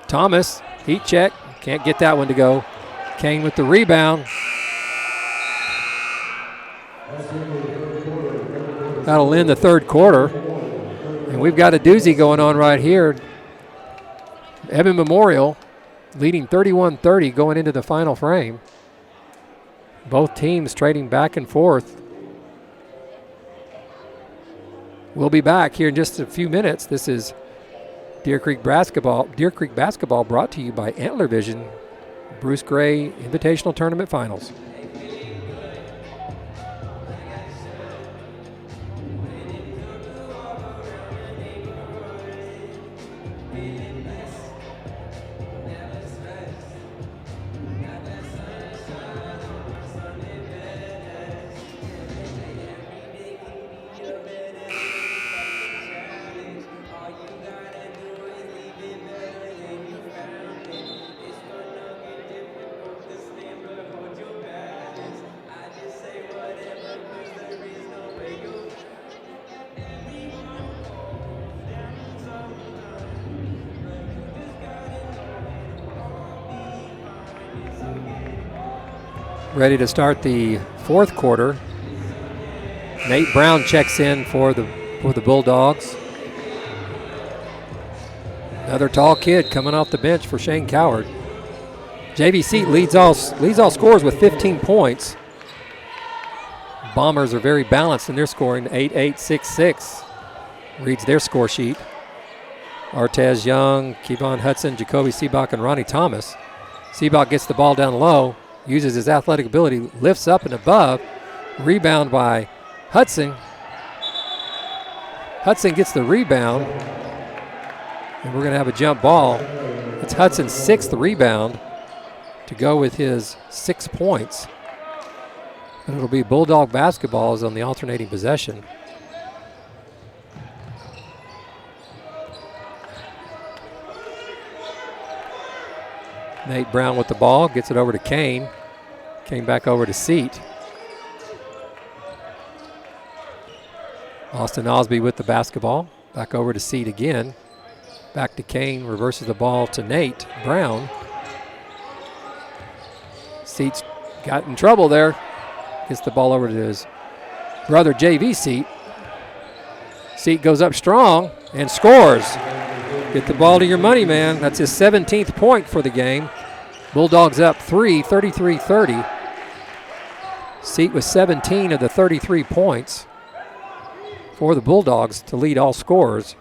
Thomas, heat check, can't get that one to go. Kane with the rebound. That'll end the 3rd quarter. And we've got a doozy going on right here. Evan Memorial leading 31-30 going into the final frame. Both teams trading back and forth. We'll be back here in just a few minutes. This is Deer Creek basketball brought to you by Antler Vision, Bruce Gray Invitational Tournament Finals. Ready to start the fourth quarter. Nate Brown checks in for the Bulldogs. Another tall kid coming off the bench for Shane Coward. JVC leads all scores with 15 points. Bombers are very balanced in their scoring, 8-8, 6-6. Reads their score sheet. Artez Young, Kevon Hudson, Jacoby Seabach, and Ronnie Thomas. Seabach gets the ball down low, uses his athletic ability, lifts up and above. Rebound by Hudson. Hudson gets the rebound, and we're going to have a jump ball. It's Hudson's 6th rebound to go with his 6 points. And it'll be Bulldog basketball on the alternating possession. Nate Brown with the ball, gets it over to Kane. Kane back over to Seat. Austin Osby with the basketball, back over to Seat again. Back to Kane, reverses the ball to Nate Brown. Seat's got in trouble there. Gets the ball over to his brother JV Seat. Seat goes up strong and scores. Get the ball to your money, man. That's his 17th point for the game. Bulldogs up 3, 33-30. Seat with 17 of the 33 points for the Bulldogs to lead all scorers.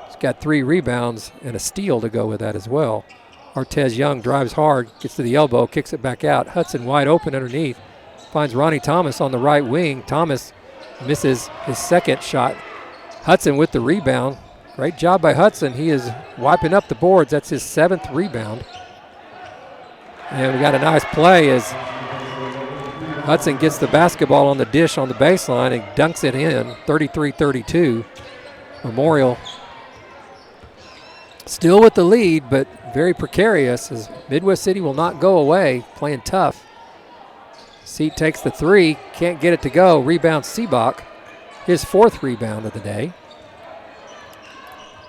He's got 3 rebounds and a steal to go with that as well. Artez Young drives hard, gets to the elbow, kicks it back out. Hudson wide open underneath. Finds Ronnie Thomas on the right wing. Thomas misses his second shot. Hudson with the rebound. Great job by Hudson. He is wiping up the boards. That's his 7th rebound. And we got a nice play as Hudson gets the basketball on the dish on the baseline and dunks it in, 33-32. Memorial still with the lead, but very precarious as Midwest City will not go away, playing tough. Seat takes the 3, can't get it to go. Rebound Seabach, his 4th rebound of the day.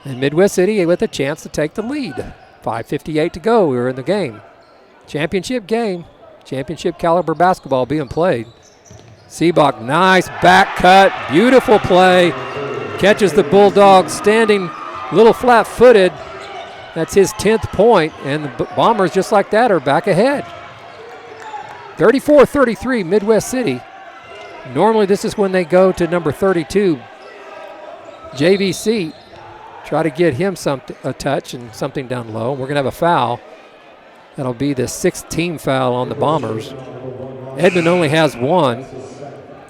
And Midwest City with a chance to take the lead. 5:58 to go. We're in the game. Championship game. Championship caliber basketball being played. Seabach, nice back cut. Beautiful play. Catches the Bulldogs standing a little flat-footed. That's his 10th point, and the Bombers, just like that, are back ahead. 34-33, Midwest City. Normally this is when they go to number 32, JVC. Try to get him a touch and something down low. We're going to have a foul. That'll be the 6th team foul on the Bombers. Edmond only has 1.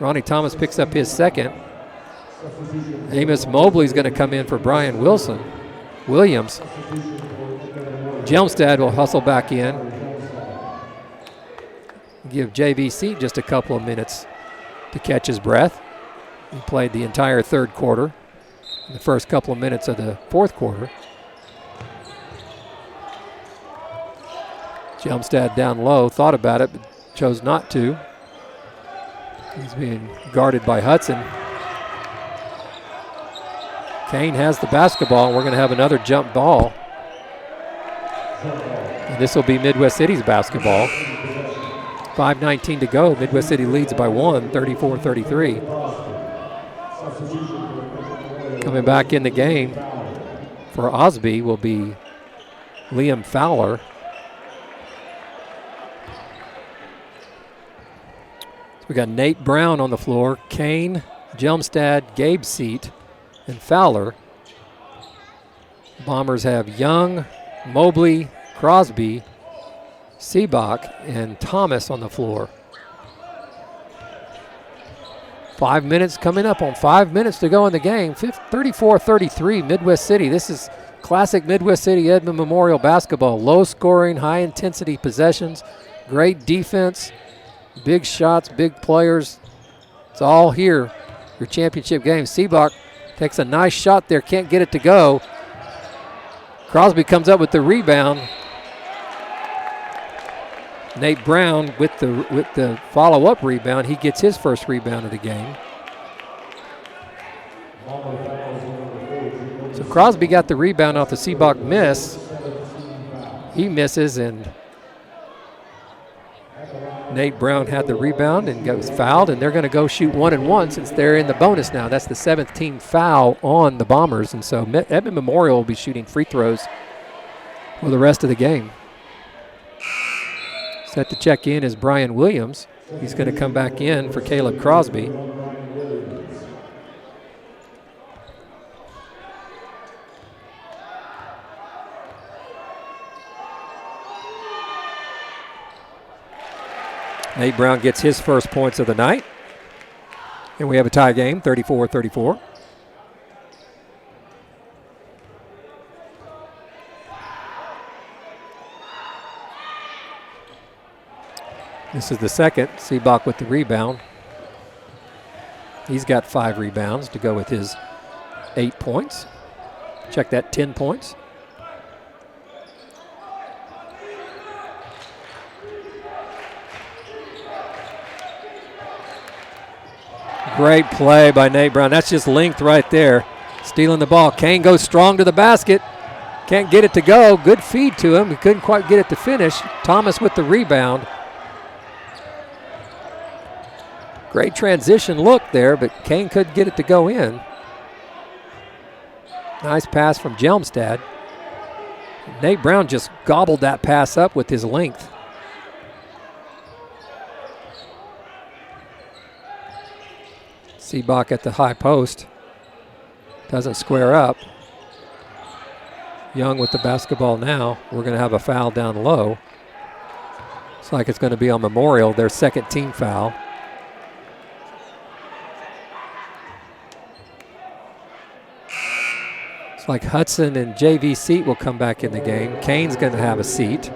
Ronnie Thomas picks up his 2nd. Amos Mobley's going to come in for Brian Williams. Jelmstad will hustle back in. Give JVC just a couple of minutes to catch his breath. He played the entire 3rd quarter. In the first couple of minutes of the 4th quarter. Jelmstad down low, thought about it, but chose not to. He's being guarded by Hudson. Kane has the basketball. We're going to have another jump ball. And this will be Midwest City's basketball. 5:19 to go. Midwest City leads by 1, 34-33. Coming back in the game for Osby will be Liam Fowler. So we got Nate Brown on the floor, Kane, Jelmstad, Gabe Seat, and Fowler. Bombers have Young, Mobley, Crosby, Seabach, and Thomas on the floor. 5 minutes coming up on 5 minutes to go in the game. 34-33 Midwest City. This is classic Midwest City Edmond Memorial basketball. Low scoring, high intensity possessions, great defense, big shots, big players. It's all here. Your championship game. Seabach takes a nice shot there, can't get it to go. Crosby comes up with the rebound. Nate Brown with the follow-up rebound. He gets his first rebound of the game. So Crosby got the rebound off the Seabach miss. He misses, and Nate Brown had the rebound and was fouled, and they're going to go shoot 1-1 since they're in the bonus now. That's the 7th team foul on the Bombers, and so Edmond Memorial will be shooting free throws for the rest of the game. Set to check in is Brian Williams. He's going to come back in for Caleb Crosby. Nate Brown gets his first points of the night. And we have a tie game, 34-34. This is the second. Seabach with the rebound. He's got 5 rebounds to go with his 8 points. Check that, 10 points. Great play by Nate Brown. That's just length right there. Stealing the ball. Kane goes strong to the basket. Can't get it to go. Good feed to him. He couldn't quite get it to finish. Thomas with the rebound. Great transition look there, but Kane couldn't get it to go in. Nice pass from Jelmstad. Nate Brown just gobbled that pass up with his length. Seabach at the high post. Doesn't square up. Young with the basketball now. We're going to have a foul down low. Looks like it's going to be on Memorial, their second team foul. Looks like Hudson and JV Seat will come back in the game. Kane's going to have a seat.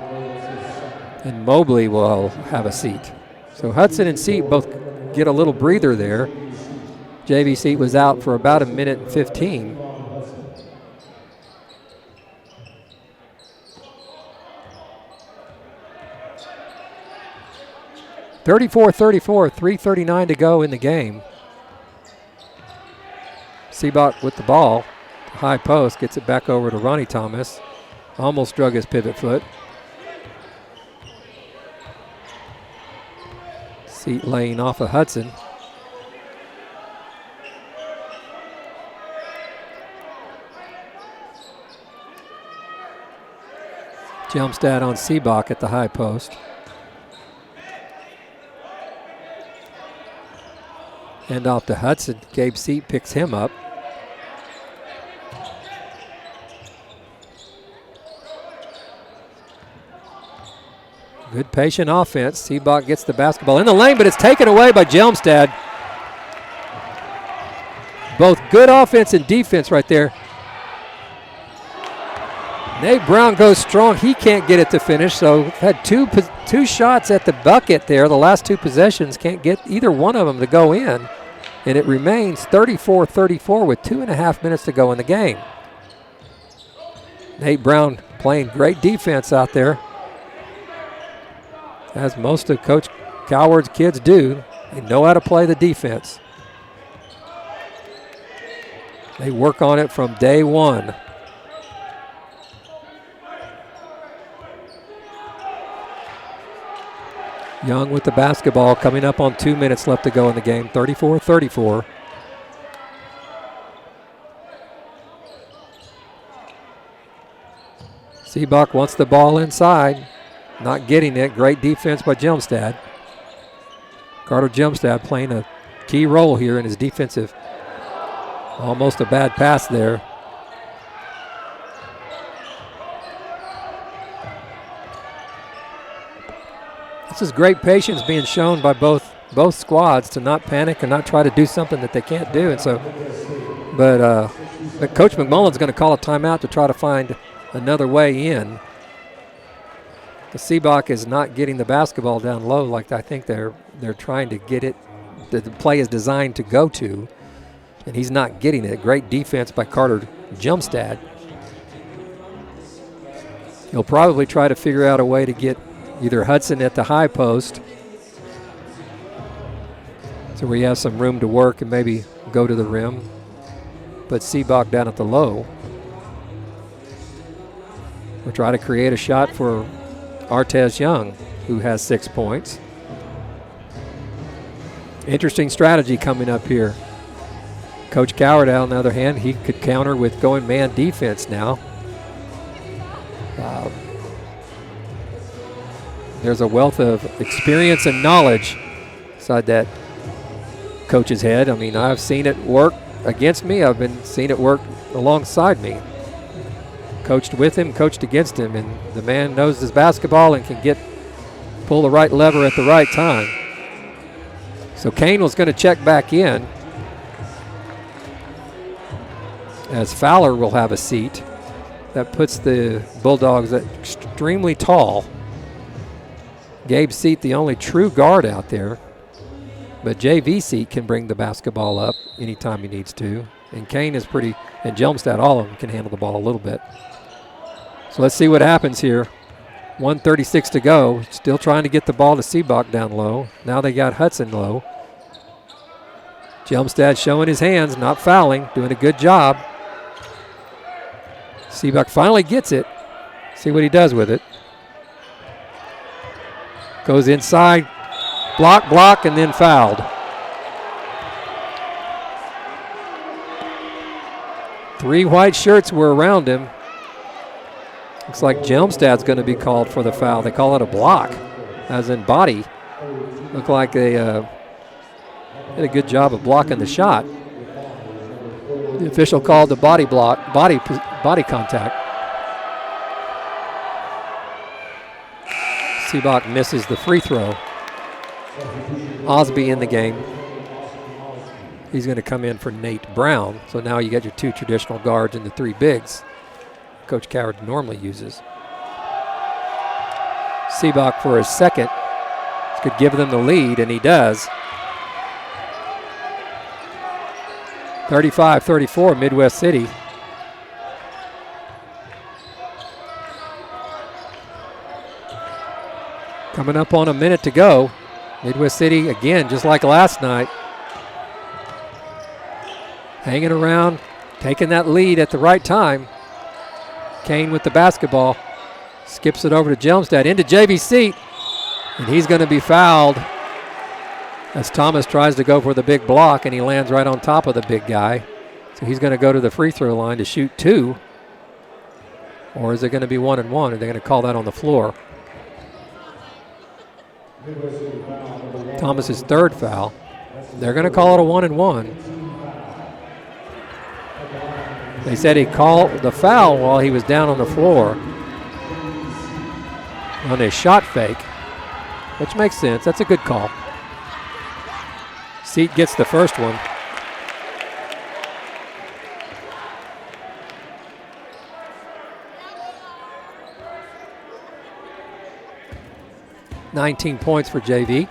And Mobley will have a seat. So Hudson and Seat both get a little breather there. JV Seat was out for about 1:15. 34-34, 3:39 to go in the game. Seabach with the ball, high post, gets it back over to Ronnie Thomas. Almost drug his pivot foot. Seat laying off of Hudson. Jelmstad on Seabach at the high post. Hand off to Hudson. Gabe Seat picks him up. Good patient offense. Seabach gets the basketball in the lane, but it's taken away by Jelmstad. Both good offense and defense right there. Nate Brown goes strong. He can't get it to finish, so had two shots at the bucket there. The last 2 possessions, can't get either one of them to go in. And it remains 34-34 with 2.5 minutes to go in the game. Nate Brown playing great defense out there, as most of Coach Coward's kids do. They know how to play the defense. They work on it from day one. Young with the basketball, coming up on 2 minutes left to go in the game, 34-34. Seabach wants the ball inside, not getting it. Great defense by Jelmstad. Carter Jelmstad playing a key role here in his defensive. Almost a bad pass there. This is great patience being shown by both squads to not panic and not try to do something that they can't do. And so, but Coach McMullen's going to call a timeout to try to find another way in. The Seabach is not getting the basketball down low like I think they're trying to get it. The play is designed to go to, and he's not getting it. Great defense by Carter Jelmstad. He'll probably try to figure out a way to get either Hudson at the high post, so we have some room to work and maybe go to the rim, but Seabach down at the low. We'll try to create a shot for Artez Young, who has 6 points. Interesting strategy coming up here. Coach Coward, on the other hand, he could counter with going man defense now. There's a wealth of experience and knowledge inside that coach's head. I mean, I've seen it work against me. I've been seeing it work alongside me. Coached with him, coached against him, and the man knows his basketball and can pull the right lever at the right time. So Kane was going to check back in, as Fowler will have a seat. That puts the Bulldogs at extremely tall. Gabe Seat, the only true guard out there. But JV Seat can bring the basketball up anytime he needs to. And Kane is pretty, and Jelmstad, all of them can handle the ball a little bit. So let's see what happens here. 1:36 to go. Still trying to get the ball to Seabach down low. Now they got Hudson low. Jelmstad showing his hands, not fouling, doing a good job. Seabach finally gets it. See what he does with it. Goes inside, block, and then fouled. Three white shirts were around him. Looks like Jelmstad's going to be called for the foul. They call it a block, as in body. Looked like they did a good job of blocking the shot. The official called the body contact. Seabach misses the free throw. Osby in the game. He's going to come in for Nate Brown. So now you get your two traditional guards and the three bigs Coach Coward normally uses. Seabach for his second. This could give them the lead, and he does. 35-34, Midwest City. Coming up on a minute to go. Midwest City, again, just like last night, hanging around, taking that lead at the right time. Kane with the basketball. Skips it over to Jelmstad, into JV Seat, and he's going to be fouled as Thomas tries to go for the big block, and he lands right on top of the big guy. So he's going to go to the free throw line to shoot two. Or is it going to be 1-1? Are they going to call that on the floor? Thomas's third foul. They're going to call it a 1-1. They said he called the foul while he was down on the floor on a shot fake, which makes sense. That's a good call. Seat gets the first one. $19 points for JV.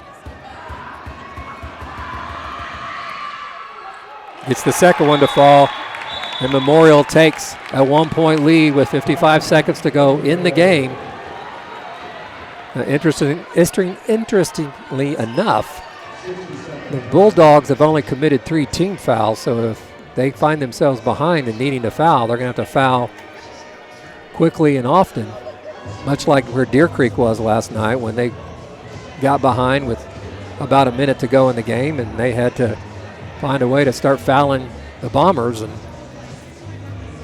Gets the second one to fall, and Memorial takes a 1-point lead with 55 seconds to go in the game. Interestingly enough, the Bulldogs have only committed 3 team fouls, so if they find themselves behind and needing to foul, they're going to have to foul quickly and often, much like where Deer Creek was last night when they got behind with about a minute to go in the game, and they had to find a way to start fouling the Bombers, and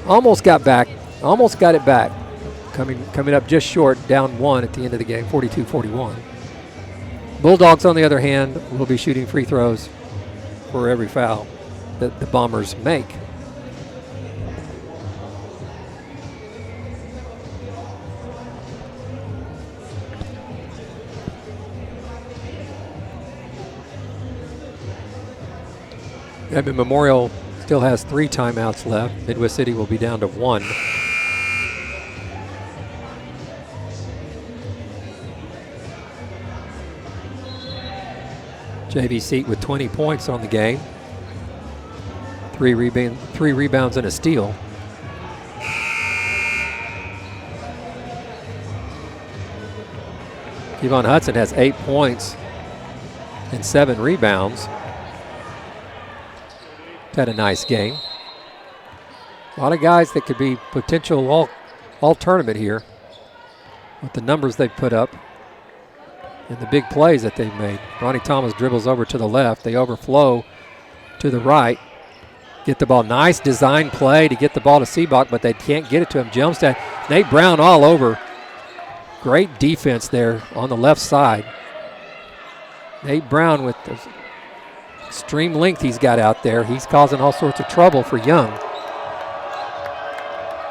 almost got it back, coming up just short, down 1 at the end of the game, 42-41. Bulldogs, on the other hand, will be shooting free throws for every foul that the Bombers make. Edmond Memorial still has 3 timeouts left. Midwest City will be down to 1. JV Seat with 20 points on the game. 3 rebounds and a steal. Kevon Hudson has 8 points and 7 rebounds. Had a nice game. A lot of guys that could be potential all tournament here with the numbers they put up. and the big plays that they've made. Ronnie Thomas dribbles over to the left. They overflow to the right. Get the ball. Nice design play to get the ball to Seabach, but they can't get it to him. Gelmstad, Nate Brown all over. Great defense there on the left side. Nate Brown with the extreme length he's got out there. He's causing all sorts of trouble for Young.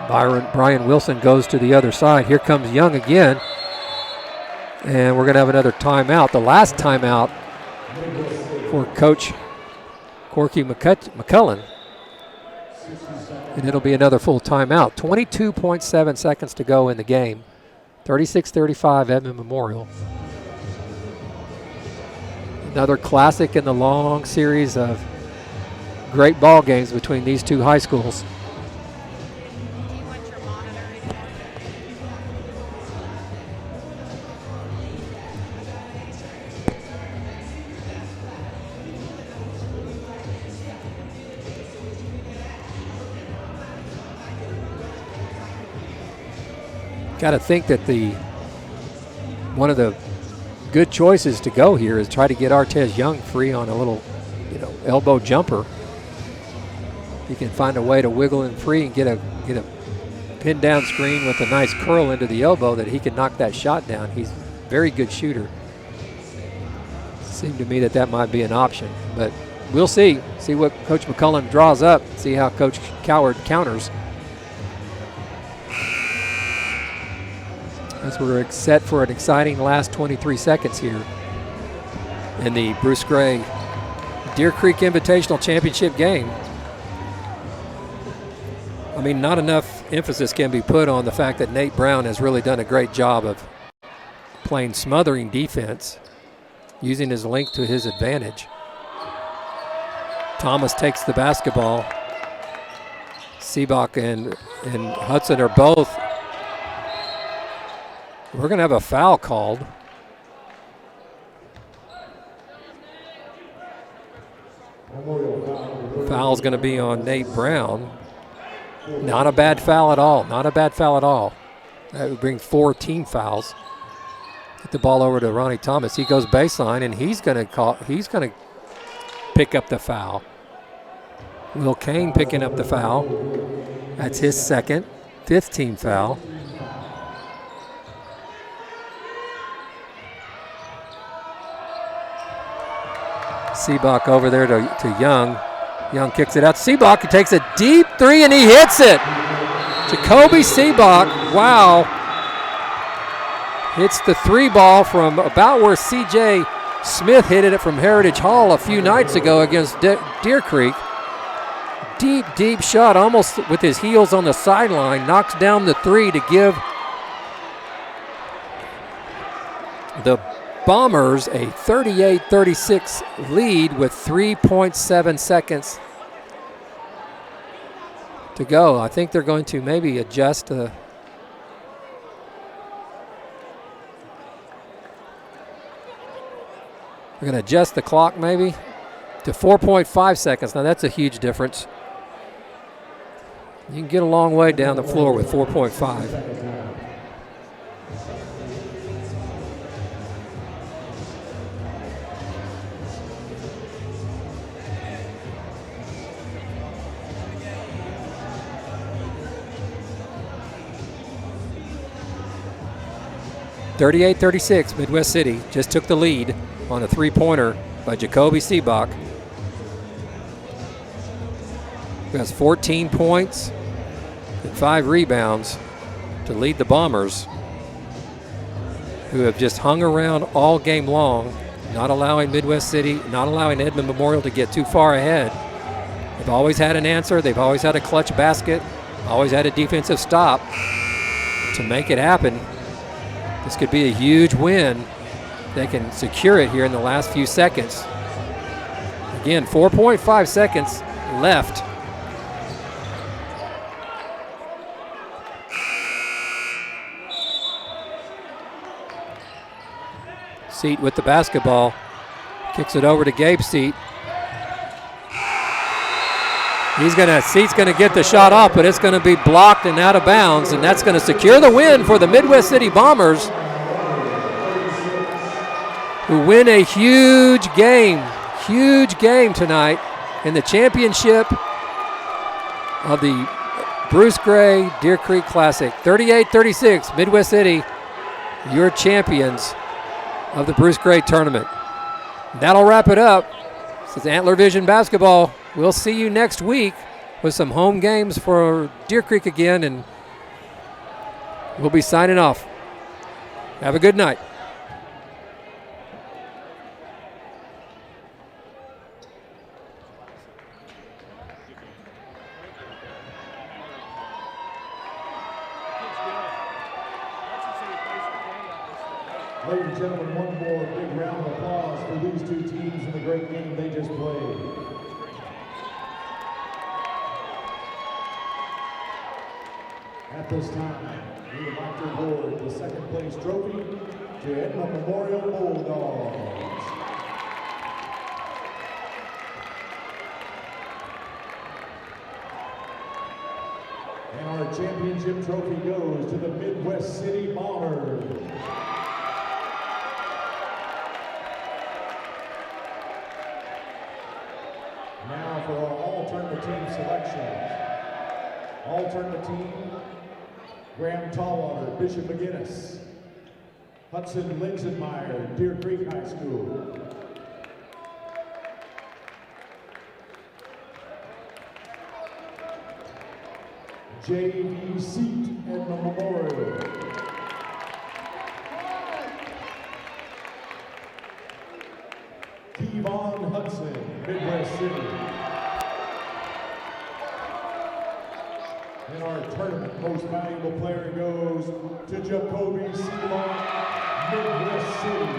Brian Wilson goes to the other side. Here comes Young again. And we're going to have another timeout. The last timeout for Coach Corky McCullen. And it'll be another full timeout. 22.7 seconds to go in the game. 36-35 Edmond Memorial. Another classic in the long series of great ball games between these two high schools. Got to think that one of the good choices to go here is try to get Artez Young free on a little, elbow jumper. He can find a way to wiggle him free and get a pin down screen with a nice curl into the elbow that he can knock that shot down. He's a very good shooter. Seemed to me that might be an option, but we'll see. See what Coach McCullen draws up. See how Coach Coward counters. As we're set for an exciting last 23 seconds here in the Bruce Gray Deer Creek Invitational Championship game. I mean, not enough emphasis can be put on the fact that Nate Brown has really done a great job of playing smothering defense, using his length to his advantage. Thomas takes the basketball. Seabach and Hudson are both. We're going to have a foul called. Foul's going to be on Nate Brown. Not a bad foul at all. Not a bad foul at all. That would bring 4 team fouls. Get the ball over to Ronnie Thomas. He goes baseline, and he's going to pick up the foul. Will Kane picking up the foul. That's his second, 5th team foul. Seabach over there to Young. Young kicks it out. Seabach takes a deep 3 and he hits it. Jacoby Seabach, wow. Hits the 3 ball from about where C.J. Smith hit it from Heritage Hall a few nights ago against Deer Creek. Deep shot, almost with his heels on the sideline. Knocks down the 3 to give the Bombers a 38-36 lead with 3.7 seconds to go. I think they're going to maybe adjust. We're going to adjust the clock maybe to 4.5 seconds. Now that's a huge difference. You can get a long way down the floor with 4.5. (38-36), Midwest City just took the lead on a 3-pointer by Jacoby Seabach, who has 14 points and 5 rebounds to lead the Bombers, who have just hung around all game long, not allowing Midwest City, not allowing Edmond Memorial to get too far ahead. They've always had an answer. They've always had a clutch basket, always had a defensive stop to make it happen. This could be a huge win. They can secure it here in the last few seconds. Again, 4.5 seconds left. Seat with the basketball. Kicks it over to Gabe Seat. Seat's gonna get the shot off, but it's gonna be blocked and out of bounds, and that's gonna secure the win for the Midwest City Bombers. who win a huge game tonight in the championship of the Bruce Gray Deer Creek Classic. 38-36, Midwest City, your champions of the Bruce Gray tournament. That'll wrap it up. This is Antler Vision Basketball. We'll see you next week with some home games for Deer Creek again, and we'll be signing off. Have a good night. Ladies and gentlemen, one more big round of applause for these two teams and the great game they just played. At this time, we would like to award the second place trophy to Edmond Memorial Bulldogs. And our championship trophy goes to the Midwest City Bombers. Now for our alternate team selections. Alternate team, Graham Tallwater, Bishop McGinnis. Hudson Linsenmeyer, Deer Creek High School. J.V. Seat, Edmond Memorial. Kevon Hudson, Midwest City. And our tournament most valuable player goes to Jacoby Seelon, Midwest City.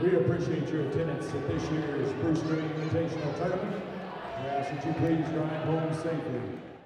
We appreciate your attendance at this year's Bruce Gray Invitational Tournament. We ask that you please drive home safely.